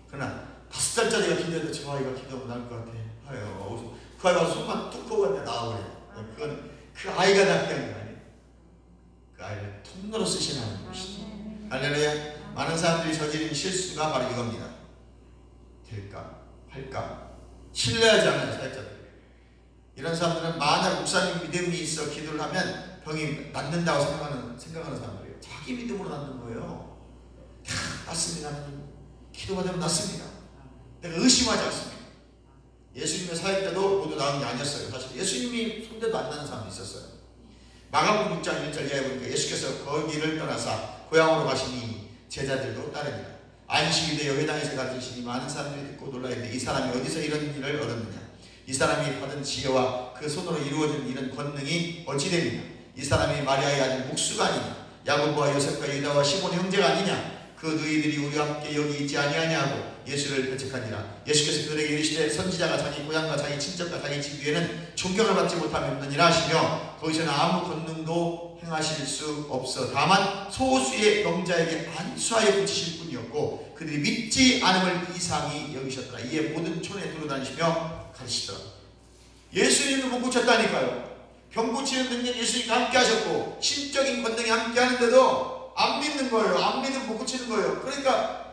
그러나 5살짜리가 기도해도 저 아이가 기도하면 나올 것 같아. 아유, 그 아이가 손만 툭 하고 그냥 나와버려요. 그건 그 아이가 낫게 하는 거 아니에요. 그 아이를 통로로 쓰시는 것이죠. 할렐루야. 많은 사람들이 저지른 실수가 바로 이겁니다. 될까? 할까? 신뢰하지 않아요, 사역자들. 이런 사람들은 만약 목사님 믿음이 있어 기도를 하면 병이 낫는다고 생각하는 사람들이에요. 자기 믿음으로 낫는 거예요. 낫습니다. 기도가 되면 낫습니다. 내가 의심하지 않습니다. 예수님의 사역 때도 모두 나은 게 아니었어요. 사실 예수님이 손대도 안 나는 사람이 있었어요. 마가복음 6장 1절 이하에 보니까 예수께서 거기를 떠나사 고향으로 가시니 제자들도 따릅니다. 안식이 되어 회당에서 가르치시니 많은 사람들이 듣고 놀라는데 이 사람이 어디서 이런 일을 얻었느냐? 이 사람이 받은 지혜와 그 손으로 이루어진 이런 권능이 어찌 되느냐? 이 사람이 마리아의 아들 목수가 아니냐? 야고보와 요셉과 유다와 시몬의 형제가 아니냐? 그 너희들이 우리와 함께 여기 있지 아니하냐고 예수를 배척하니라. 예수께서 그들에게 이르시되 선지자가 자기 고향과 자기 친척과 자기 집 위에는 존경을 받지 못함이 없느니라 하시며 거기서는 아무 권능도 행하실 수 없어 다만 소수의 병자에게 안수하여 고치실 뿐이었고 그들이 믿지 않음을 이상히 여기셨더라. 이에 모든 촌에 돌아다니시며 가르치시더라. 예수님도 못 고쳤다니까요. 병 고치는 능력 예수님과 함께 하셨고 신적인 권능이 함께 하는데도 안 믿는 거예요. 안 믿으면 못 고치는 거예요. 그러니까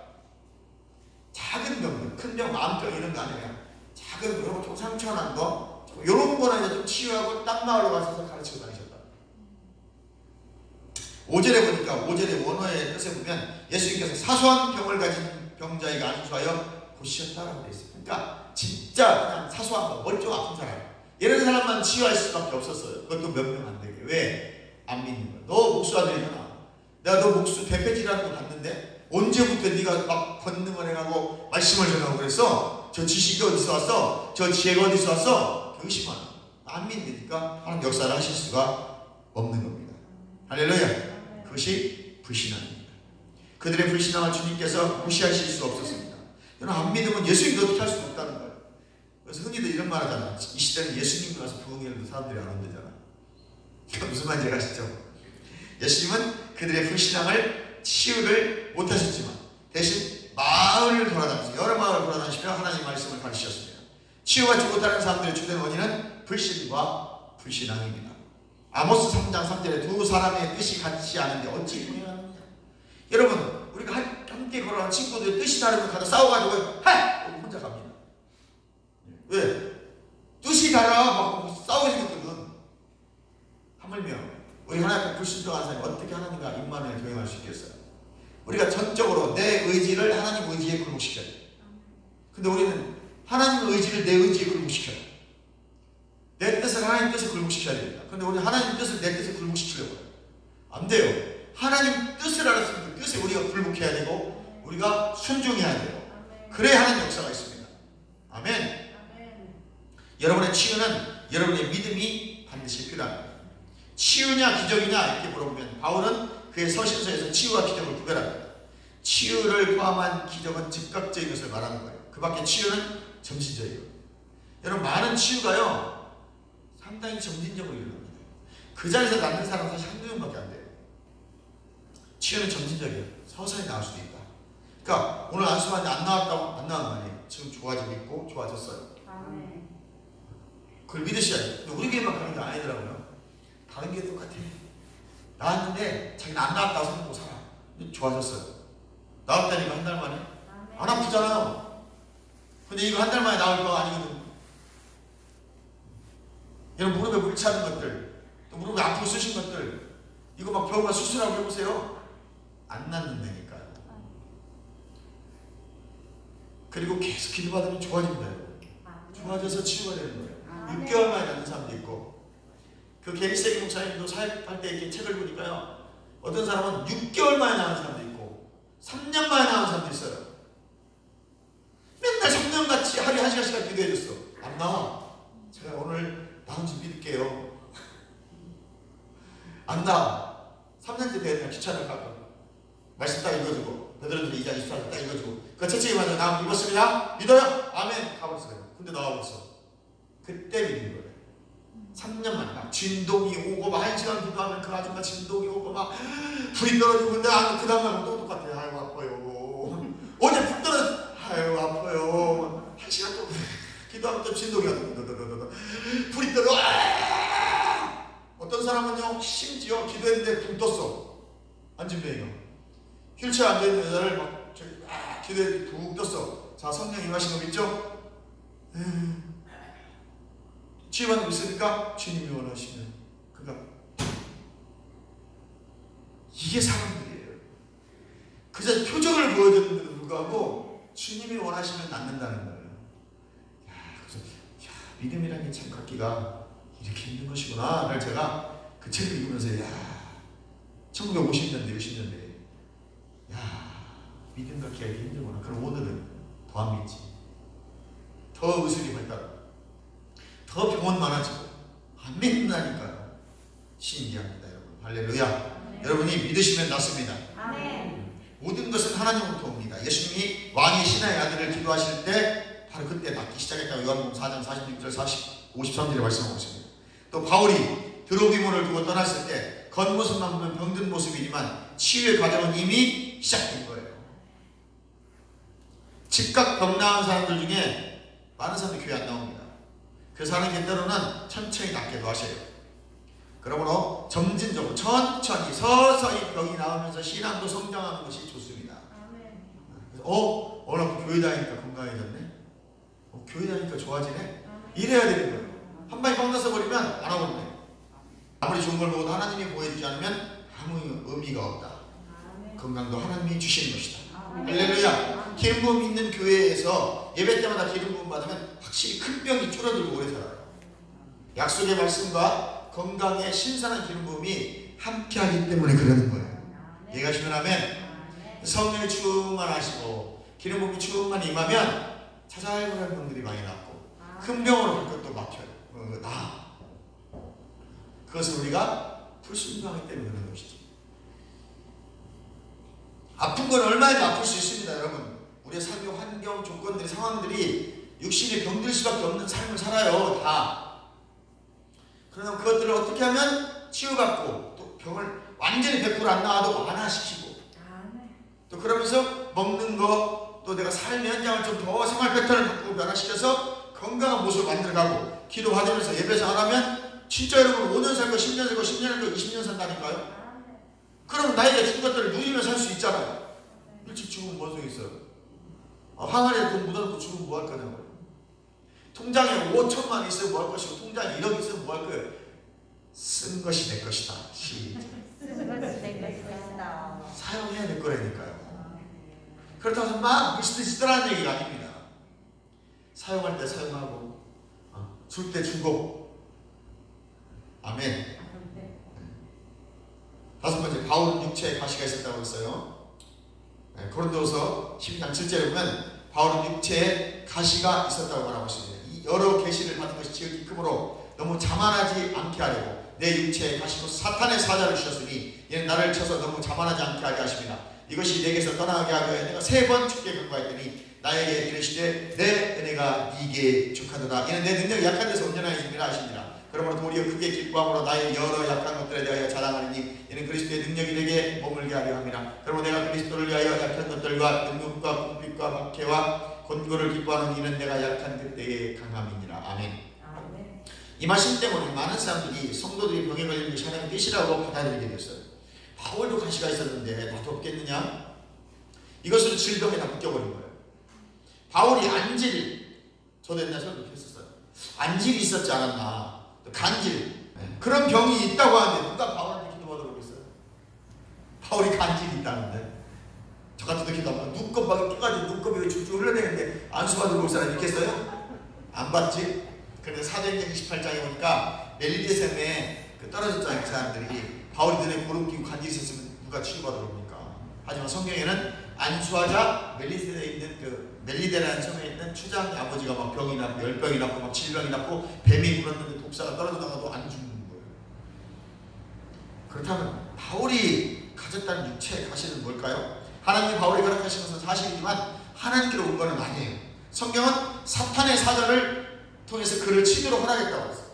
작은 병, 큰 병, 마음병 이런 거 아니에요. 작은 거, 좀 상처난 거 이런 거는 이제 좀 치유하고 딴 마을로 가서 가르치고 다니셨다. 5절에 보니까 5절의 원어의 뜻에 보면 예수님께서 사소한 병을 가진 병자에게 안수하여 고치셨다라고 되어 있어요. 그러니까 진짜 그냥 사소한 거, 머리 좀 아픈 사람 이런 사람만 치유할 수밖에 없었어요. 그것도 몇 명 안 되게. 왜? 안 믿는 거야. 너 목수 아들이잖아. 내가 너 목수 대패질하는 거 봤는데 언제부터 네가 막 권능을 해가고 말씀을 전하고 그랬어? 저 지식이 어디서 왔어? 저 지혜가 어디서 왔어? 의심하는. 안 믿으니까 하나님 역사를 하실 수가 없는 겁니다. 할렐루야. 그것이 불신앙입니다. 그들의 불신앙을 주님께서 무시하실 수 없었습니다. 여러분 안 믿으면 예수님도 어떻게 할 수 없다는 거예요. 그래서 흔히들 이런 말 하잖아. 이 시대는 예수님이 와서 부흥해도 사람들이 안 온대잖아. 무슨 말인지 아시죠? 예수님은 그들의 불신앙을 치유를 못하셨지만 대신 마을을 돌아다니면서 여러 마을을 돌아다니시며 하나님의 말씀을 가르치셨습니다. 치유받지 못하는 사람들의 주된 원인은 불신과 불신앙입니다. 아모스 3장 3절에 두 사람의 뜻이 같지 않은데 어찌 동행하느냐. 여러분 우리가 함께 걸어가는 친구들 뜻이 다르면 가서 싸워가지고 하이! 혼자 갑니다. 왜? 뜻이 달라 막 싸우게 생겼거든. 하물며 우리 하나님 불순종한 사람이 어떻게 하나님과 임만을 동행할 수 있겠어요? 우리가 전적으로 내 의지를 하나님 의지에 굴복시켜야 돼요. 근데 우리는 하나님 의지를 내 의지에 굴복시켜야 돼요. 내 뜻을 하나님 뜻에 굴복시켜야 됩니다. 근데 우리는 하나님 뜻을 내 뜻에 굴복시키려고 해요. 안 돼요. 하나님 뜻을 알았으면 그 뜻에 우리가 굴복해야 되고 우리가 순종해야 돼요. 그래야 하나님 역사가 있습니다. 아멘. 여러분의 치유는 여러분의 믿음이 반드시 필요합니다. 치유냐 기적이냐 이렇게 물어보면 바울은 그의 서신서에서 치유와 기적을 구별합니다. 치유를 포함한 기적은 즉각적인 것을 말하는 거예요. 그 밖에 치유는 점진적이에요. 여러분, 많은 치유가요 상당히 점진적으로 일어납니다. 그 자리에서 낫는 사람은 사실 한두 명밖에 안 돼요. 치유는 점진적이에요. 서서히 나을 수도 있다. 그러니까 오늘 안수하는데 안 나왔다고? 안 나온 거 아니에요. 지금 좋아지고 있고 좋아졌어요. 아멘. 그걸 믿으셔야 돼요. 근데 우리 교회만 그런 게 아니더라고요. 다른 게 똑같아요. 나왔는데 자기는 안 나왔다고 생각하고 살아. 좋아졌어요. 나왔다니까 한 달 만에. 안 아프잖아요. 근데 이거 한 달 만에 나올 거 아니거든. 여러분, 무릎에 물 차는 것들, 또 무릎에 아프고 쓰신 것들, 이거 막 병원 수술하고 해보세요. 안 낫는다니까요. 그리고 계속 기도받으면 좋아집니다. 좋아져서 치유가 되는 거예요. 6개월 만에 낫는 사람도 있고, 그 게리세기 목사님도 사역할 때 이렇게 책을 보니까요, 어떤 사람은 6개월 만에 나은 사람도 있고 3년 만에 나은 사람도 있어요. 맨날 3년같이 하루에 1시간씩 기도해줬어. 안 나와. 제가 오늘 나은 줄 믿을게요. 안 나와. 3년째 되면 귀찮아 가고 말씀 딱 읽어주고 베드로들이 2장 24절 딱 읽어주고 그 채찍이 맞아 나무 입었습니다. 믿어요? 아멘. 가버렸어요. 근데 나와버렸어. 그때 믿는 거예요. 3년 만에 막 진동이 오고 막 1시간 기도하면 그 아줌마 진동이 오고 막 불이 떨어지고 근데 그 다음날 또 똑같아요. 아이고 아파요. 어제 불 떨어져. 아이고 아파요. 1시간 또 기도하면 또 진동이 와서 불이 떨어져. 어떤 사람은요 심지어 기도했는데 불 떴어. 안진뱅이가 휠체어 앉아있는 여자를 막 기도했는데 푹 떴어. 자, 성령 임하신 거 믿죠? 치유받는 거 있으니까 주님이 원하시면 그가 이게 사람들이에요. 그저 표정을 보여줬는데도 불구하고 주님이 원하시면 낫는다는 거예요. 그래서 믿음이라는 게 참 갖기가 이렇게 힘든 것이구나를 제가 그 책을 읽으면서 1950년대 60년대 믿음 갖기가 이렇게 힘들구나. 그럼 오늘은 더 안 믿지. 더 의술이 발달하고 더 병원 많아지고 안 믿는다니까요. 신기합니다, 여러분. 할렐루야. 네. 여러분이 믿으시면 낫습니다. 아멘. 모든 것은 하나님으로부터 옵니다. 예수님이 왕의 신하의 아들을 기도하실 때 바로 그때 낫기 시작했다고 요한복음 4장 46절 53절에 말씀하고 있습니다. 또 바울이 드로비모를 두고 떠났을 때 겉모습만 보면 병든 모습이지만 치유의 과정은 이미 시작된 거예요. 즉각 병 나은 사람들 중에 많은 사람들이 교회 안 나옵니다. 그래서 하나님 때로는 천천히 낫게도 하셔요. 그러므로 점진적으로 천천히 서서히 병이 나오면서 신앙도 성장하는 것이 좋습니다. 그래서 오늘 교회 다니니까 건강해졌네. 교회 다니니까 좋아지네. 이래야 되는 거예요. 한 방에 빵 나서 버리면 안 하거든요. 아무리 좋은 걸 먹어도 하나님이 보여주지 않으면 아무 의미가 없다. 건강도 하나님이 주시는 것이다. 할렐루야. 기름 부음 있는 교회에서 예배 때마다 기름 부음 받으면 확실히 큰 병이 줄어들고 오래 살아요. 약속의 말씀과 건강의 신선한 기름 부음이 함께하기 때문에 그러는 거예요. 이해가시면 하면 성령이 충만하시고 기름 부음이 충만히 임하면 자잘한 병들이 많이 낫고 큰 병으로 갈 것도 막혀요. 그것을 우리가 불순종하기 때문에 그런 것이죠. 아픈 건 얼마든지 아플 수 있습니다, 여러분. 우리의 삶의 환경, 조건들이, 상황들이 육신이 병들 수밖에 없는 삶을 살아요, 다. 그러나 그것들을 어떻게 하면 치유받고 또 병을 완전히 100% 안 나와도 완화시키고 또 그러면서 먹는 거, 또 내가 삶의 현장을 좀 더 생활 패턴을 바꾸고 변화시켜서 건강한 모습을 만들어가고 기도받으면서 예배 생활하면 진짜 여러분 5년 살고 10년 살고 10년 살고 20년 산다니까요. 그럼 나이가 준 것들을 누리며 살 수 있잖아요. 일찍 죽으면 뭔 소용 있어요. 항아리에 돈 묻어놓고 죽으면 뭐 할 거냐고요. 통장에 5천만 있으면 뭐 할 것이고 통장에 1억 있으면 뭐 할 거예요. 쓴 것이 내 것이다. 쓴 것이 내 것이다. 사용해야 될 거라니까요. 그렇다고 해서 막 물쓰듯이 쓰라는 얘기가 아닙니다. 사용할 때 사용하고 줄 때 주고. 아멘. 다섯 번째, 바울은 육체에 가시가 있었다고 했어요. 고린도서 12장 7절에 보면 바울은 육체에 가시가 있었다고 말하고 있습니다. 이 여러 계시를 받은 것이 지극히 크므로 너무 자만하지 않게 하려고 내 육체에 가시고 사탄의 사자를 주셨으니 이는 나를 쳐서 너무 자만하지 않게 하게 하십니다. 이것이 내게서 떠나게 하려 내가 3번 주께 간구하였더니 나에게 이르시되 내 은혜가 네게 족하도다. 이는 내 능력이 약한 데서 온전한 힘이라 하시니라. 그러므로 도리어 크게 기뻐함으로 나의 여러 약한 것들에 대하여 자랑하리니 이는 그리스도의 능력이 내게 머물게 하려 함이라. 그러므로 내가 그리스도를 위하여 약한 것들과 능력과 궁핍과 박해와 곤고를 기뻐하는 이는 내가 약한 그때의 강함이니라. 아멘. 이 말씀 때문에 많은 사람들이 성도들이 병에 걸리는 것이 하나님의 뜻이라고 받아들이게 됐어요. 바울도 가시가 있었는데 나도 없겠느냐? 이것을 질병에다 묶여버린 거예요. 바울이 안질, 저도 옛날에 설교했었어요. 안질이 있었지 않았나? 간질, 그런 병이 있다고 하는데 누가 바울한테 기도받으러 오겠어요? 바울이 간질이 있다는데 저 같은 기도하면 눈곱하게 끼가지고 눈곱이 줄줄 흘러내리는데 안수받으러 올 사람이 있겠어요? 안 받지? 그런데 사도행전 28장에 보니까 멜리데셈에 떨어졌잖아요. 그 사람들이 바울이 눈에 고름 끼고 간질이 있었으면 누가 치료받으러 옵니까? 하지만 성경에는 안수하자 멜리데라는 섬에 있는 추장의 아버지가 막 병이 났고 열병이 났고 막 질병이 났고 뱀이 물었는데 독사가 떨어져나가도 안 죽는 거예요. 그렇다면 바울이 가졌다는 육체의 가시는 뭘까요? 하나님이 바울이 허락하신 것은 사실이지만 하나님께로 온 것은 아니에요. 성경은 사탄의 사자를 통해서 그를 치도록 허락했다고 했어요.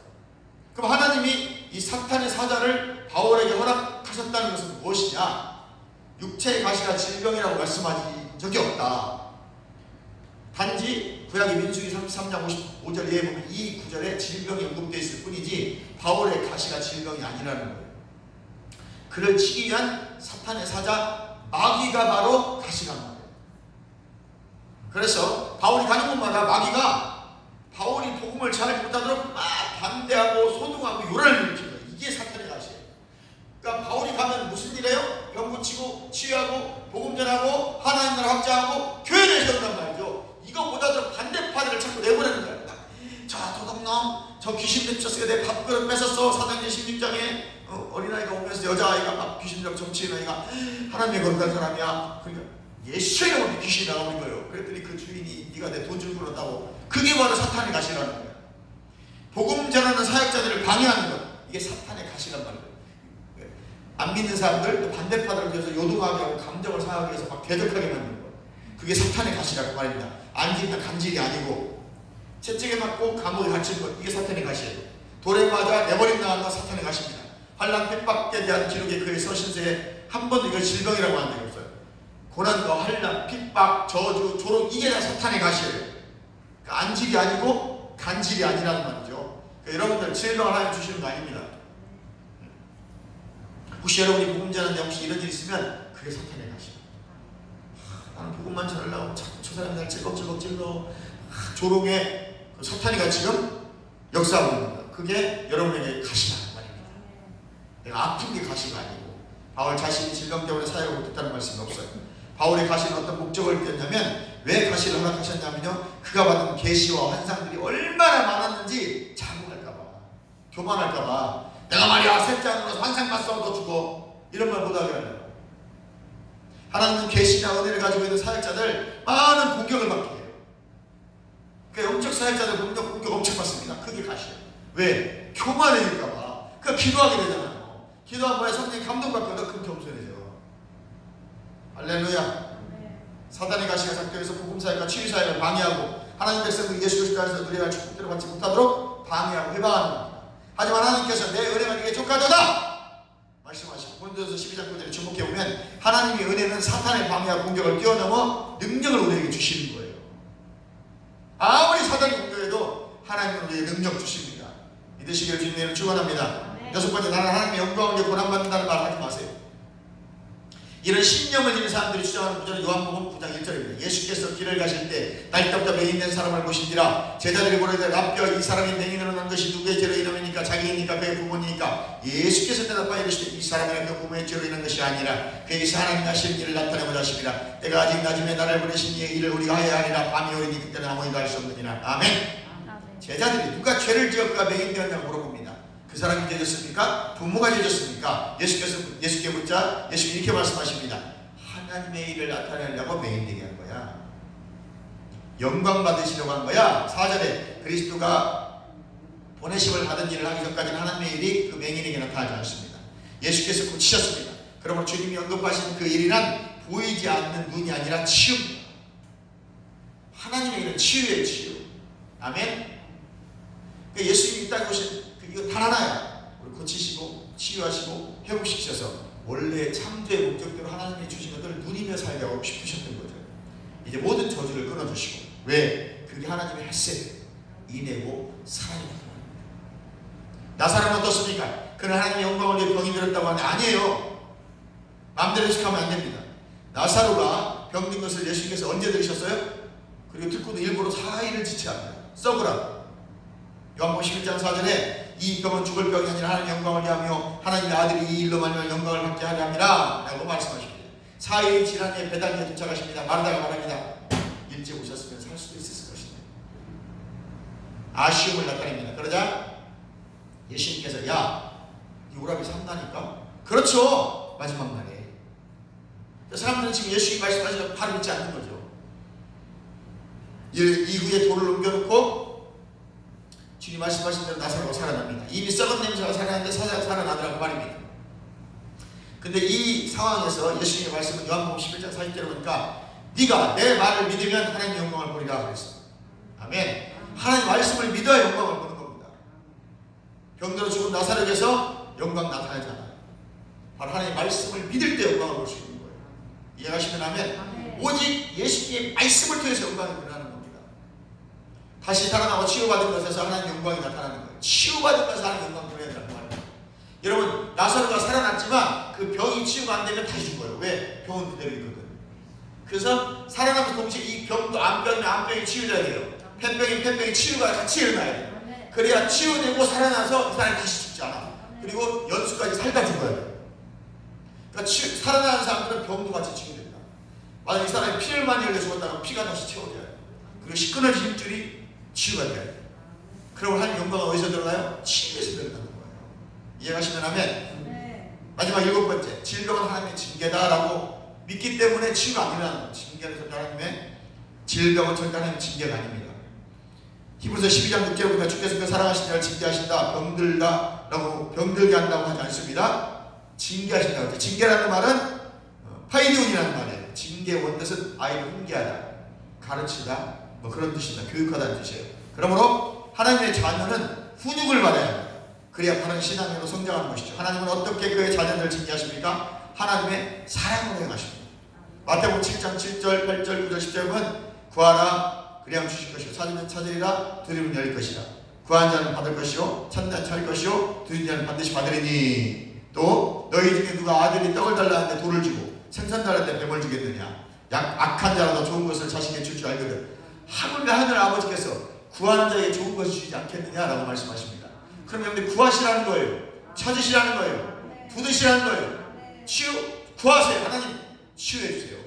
그럼 하나님이 이 사탄의 사자를 바울에게 허락하셨다는 것은 무엇이냐? 육체의 가시가 질병이라고 말씀하신 적이 없다. 단지 구약의 민수기 33장 55절 이에 보면 이 구절에 질병이 언급되어 있을 뿐이지 바울의 가시가 질병이 아니라는 거예요. 그를 치기 위한 사탄의 사자 마귀가 바로 가시란 말이에요. 그래서 바울이 가는 곳마다 마귀가 바울이 복음을 잘 못하도록 막 반대하고 소동하고 요란을 일으키는 거예요. 이게 사탄의 가시예요. 그러니까 바울이 가면 무슨 일이에요? 병 고치고 치유하고 복음 전하고 하나님을 확장하고 교회를 세운단 말이죠. 이거 못하도록 반대파들을 자꾸 내보내는 거예요. 저 도둑놈, 저 귀신 맺혔어요. 내 밥그릇 뺏었어. 사도행전 16장에 어린아이가 오면서 여자아이가 막 귀신적 정치인 아이가 하나님의 거룩한 사람이야. 그러니까 예수의 이름으로 귀신이 나오는 거예요. 그랬더니 그 주인이 네가 내 돈 주고 그런다고. 그게 바로 사탄의 가시라는 거예요. 복음 전하는 사역자들을 방해하는 것, 이게 사탄의 가시란 말이에요. 안 믿는 사람들, 또 반대파들을 위해서 요동하게 하고 감정을 상하게 해서 막 대적하게 만드는 것, 그게 사탄의 가시라고 말입니다. 안질이나 간질이 아니고 채찍에 맞고 감옥에 갇힌 것, 이게 사탄의 가시예요. 돌에 맞아 내버림 당한 건 사탄의 가시입니다. 환난 핍박에 대한 기록에 그의 서신서에 한 번도 이걸 질병이라고 한 적이 없어요. 고난과 환난, 핍박, 저주, 조롱, 이게 다 사탄의 가시예요. 그러니까 안질이 아니고 간질이 아니라는 말이죠. 그러니까 여러분들 질병을 하나님 주시는 거 아닙니다. 혹시 여러분이 복음 전하는데 혹시 이런 일 있으면 그게 사탄의 가시예요. 나는 복음만 전하려고 자꾸 저 사람이 날 찔꺽찔꺽 찔러 조롱에 그 사탄이가 지금 역사하고 있는 거예요. 그게 여러분에게 가시라는 말입니다. 내가 아픈 게 가시가 아니고 바울 자신이 질병 때문에 사역을 못했다는 말씀이 없어요. 바울의 가시는 어떤 목적을 띄었냐면 왜 가시를 허락하셨냐면요, 그가 받은 계시와 환상들이 얼마나 많았는지 자문할까봐, 교만할까봐, 내가 말이야 셋째 안으로 환상 봤어 너 죽어, 이런 말 못하게 하려고. 하나님은 계시나 은혜를 가지고 있는 사역자들 많은 공격을 받게 해요. 그 영적 사역자들 공격 엄청 받습니다. 그게 가시예요. 왜? 교만해질까봐. 그러니까 기도하게 되잖아요. 기도한 거에 성령이 감동받거든. 그럼 겸손해져. 할렐루야. 사단의 가시가 작동해서 복음사역과 치유사역을 방해하고 하나님 백성들이 예수 그리스도 안에서 누려갈 축복들을 받지 못하도록 방해하고 해방하는 겁니다. 하지만 하나님께서 내 은혜가 네게 족하도다 말씀하시고 고린도전서 12장 9절에 주목해보면 하나님의 은혜는 사탄의 방해와 공격을 뛰어넘어 능력을 우리에게 주시는 거예요. 아무리 사단이 공격해도 하나님은 우리에게 능력 주십니다. 믿으시기를 주님의 이름으로 축원합니다. 여섯 번째, 나는 하나님의 영광을 위해 고난받는다는 말 하지 마세요. 이런 신념을 지닌 사람들이 주장하는 구절은 요한복음 9장 1절입니다. 예수께서 길을 가실 때 날 때부터 맹인된 사람을 보신지라 제자들이 보려되 라삐여 이 사람이 맹인으로 난 것이 누구의 죄로 인함이니까 자기이니까 그의 부모니까 예수께서 대답하여 이르시되 이 사람이 그 부모의 죄로 인한 것이 아니라 그에게서 하나님 하시는 일을 나타내고자 하십니다. 때가 아직 낮음에 나를 보내신 이의 일을 우리가 하여야 하리라. 밤이 오리니 그때는 아무리도 할 수 없느니라. 아멘. 제자들이 누가 죄를 지었까 맹인되었냐고 물어봅니다. 그 사람이 죄졌습니까? 부모가 죄졌습니까? 예수께 묻자 예수님이 이렇게 말씀하십니다. 하나님의 일을 나타내려고 맹인되게 한 거야. 영광 받으시려고 한 거야. 4절에 그리스도가 보내심을 받은 일을 하기 전까지는 하나님의 일이 그 맹인에게 나타나지 않습니다. 예수께서 고치셨습니다. 그러므로 주님이 언급하신 그 일이란 보이지 않는 눈이 아니라 치유입니다. 하나님의 일은 치유예요, 치유. 아멘. 그러니까 예수님이 이 땅에 오신 이거 단 하나야. 우리 고치시고 치유하시고 회복시키셔서 원래 창조의 목적대로 하나님이 주신 것들을 누리며 살게 하고 싶으셨던 거죠. 이제 모든 저주를 끊어주시고. 왜? 그게 하나님의 햇셋, 인애고 사랑입니다. 나사로는 어떻습니까? 그는 하나님의 영광을 위해 병이 들었다고 하는데 아니에요. 마음대로 해석하면 안 됩니다. 나사로가 병든 것을 예수님께서 언제 들으셨어요? 그리고 듣고도 일부러 사의를 지체합니다. 썩으라. 요한복음 11장 4절에 이 병은 죽을 병이 아니라 하나님의 영광을 위하며 하나님의 아들이 이 일로 말미암아 영광을 받게 하려 함이라 라고 말씀하십니다. 사의 질환의 배단위에 도착하십니다. 마르다가 말합니다. 일찍 오셨으면 살 수도 있었을 것입니다. 아쉬움을 나타냅니다. 그러자 예수님께서 야, 이 오라비 산다니까? 그렇죠. 마지막 날에 사람들은 지금 예수님이 말씀하시면 바로 믿지 않는 거죠. 이후에 돌을 옮겨놓고 주님 말씀하신 대로 나사로가 살아납니다. 이미 썩은 냄새가 살아났는데 살아나더라고 말입니다. 근데 이 상황에서 예수님의 말씀은 요한복음 11장 40절에 보니까 네가 내 말을 믿으면 하나님의 영광을 보리라 그랬어요. 아멘. 하나님 말씀을 믿어야 영광을 보는 겁니다. 병들어 죽은 나사로에게서 영광 나타나잖아요. 바로 하나님 말씀을 믿을 때 영광을 볼 수 있는 거예요. 이해가시면 하면 오직 예수님의 말씀을 통해서 영광이 드러나는 겁니다. 다시 살아나고 치유받은 것에서 하나님 영광이 나타나는 거예요. 치유받은 것에서 하나님 영광이 드러난다는 말이에요. 여러분 나사로가 살아났지만 그 병이 치유가 안 되면 다시 죽어요. 왜? 병은 그대로 있거든. 그래서 살아나면서 동시에 이 병도 암병이 치유돼야 돼요. 폐병이 치유가 같이 일어나야 돼요. 그래야 치유되고 살아나서 이 사람이 다시 죽지 않아. 그리고 연수까지 살다 죽어야 돼요. 그러니까 살아나는 사람들은 병도 같이 치유됩니다. 만약 이 사람이 피를 많이 흘려 죽었다면 피가 다시 채워져야 돼요. 그리고 시꺼너진 힘줄이 치유가 돼야 돼요. 그럼 하나님 영광은 어디서 드러나요? 치유에서 드러나는 거예요. 이해가시면 하면 마지막 7번째, 질병은 하나님의 징계다라고 믿기 때문에 치유가 안 일어나는 거예요. 징계는 하나님의 질병은 절대 하나님의 징계가 아닙니다. 히브리서 12장 6절에 보니까 주께서 그 사랑하신 자를 징계하신다, 병들게 한다고 하지 않습니다. 징계하신다고 하죠. 징계라는 말은 파이디온이라는 말이에요. 징계의 원뜻은 아이를 훈계하다, 가르치다, 뭐 그런 뜻입니다. 교육하다는 뜻이에요. 그러므로 하나님의 자녀는 훈육을 받아야 합니다. 그래야 바른 신앙으로 성장하는 것이죠. 하나님은 어떻게 그의 자녀들을 징계하십니까? 하나님의 사랑으로 행하십니다. 마태복음 7장 7절, 8절, 9절, 10절 보면 구하라 그리하면 주실 것이요 찾으면 찾으리라 두드리면 열릴 것이라 구한 자는 받을 것이요 찾는 자는 찾을 것이요 두드리는 자는 반드시 받으리니 또 너희 중에 누가 아들이 떡을 달라는데 돌을 주고 생선 달라는데 뱀을 주겠느냐 악한 자라도 좋은 것을 자식에게 줄 줄 알거든 하물며 하늘 아버지께서 구하는 자에게 좋은 것을 주시지 않겠느냐라고 말씀하십니다. 그럼 여러분들 구하시라는 거예요. 찾으시라는 거예요. 부드시라는 거예요. 구하세요. 하나님 치유해 주세요.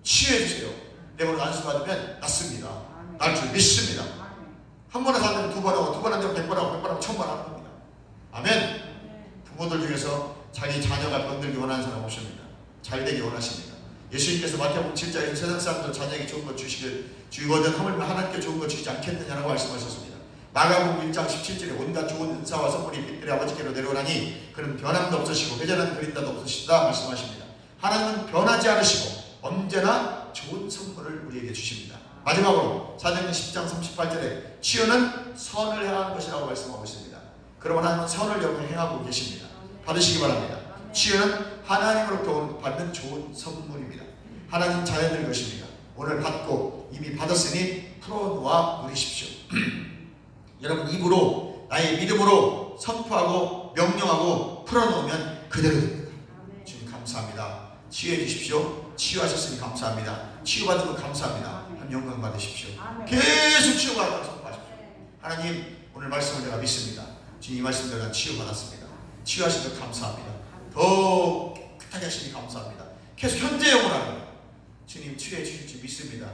치유해 주세요. 내 몸을 안수받으면 낫습니다. 날 줄 믿습니다. 한 번에 사면 두 번 하고 두 번 안 되면 100번 하고 100번 하고 1000번 하는 겁니다. 아멘. 부모들 중에서 자기 자녀가 병들기 원하는 사람 없습니다. 잘 되기 원하십니다. 예수님께서 마태복음 7장에서 세상 사람들 자녀에게 좋은 것 주거든 하물며 하나님께 좋은 것 주시지 않겠느냐라고 말씀하셨습니다. 마가복음 1장 17절에 온갖 좋은 은사와 선물이 빛들의 아버지께로 내려오나니 그는 변함도 없으시고 회전하는 그림자도 없으시다 말씀하십니다. 하나님은 변하지 않으시고 언제나 좋은 선물을 우리에게 주십니다. 마지막으로 사도행전 10장 38절에 치유는 선을 행하는 것이라고 말씀하고 있습니다. 그러면 하나님은 선을 여러분 행하고 계십니다. 받으시기 바랍니다. 치유는 하나님으로부터 받는 좋은 선물입니다. 하나님 자녀들 것입니다. 오늘 받고 이미 받았으니 풀어놓아 누리십시오. 여러분 입으로 나의 믿음으로 선포하고 명령하고 풀어놓으면 그대로 됩니다. 주님 감사합니다. 치유해 주십시오. 치유하셨으니 감사합니다. 치유받은 것 감사합니다. 하나님 영광 받으십시오. 계속 치유받았다고 선포하십시오. 하나님 오늘 말씀을 제가 믿습니다. 주님 이 말씀대로 난 치유받았습니다. 치유하신 것 감사합니다. 더 깨끗하게 하시니 감사합니다. 계속 현재 영원합니다. 주님 치유해 주실 줄 믿습니다.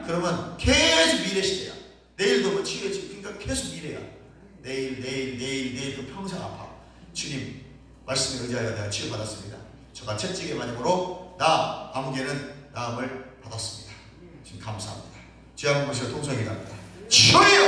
그러면 계속 미래 시대야. 내일도 뭐 치유해 주실 그러니까 계속 미래야. 내일 그 평생 아파. 주님 말씀에 의지하여 내가 치유받았습니다. 저가 채찍의 맞음으로 나 아무개는 나음을 받았습니다. 지금 감사합니다. 주여 한번 보시고 통성이 갑니다. 치유해요.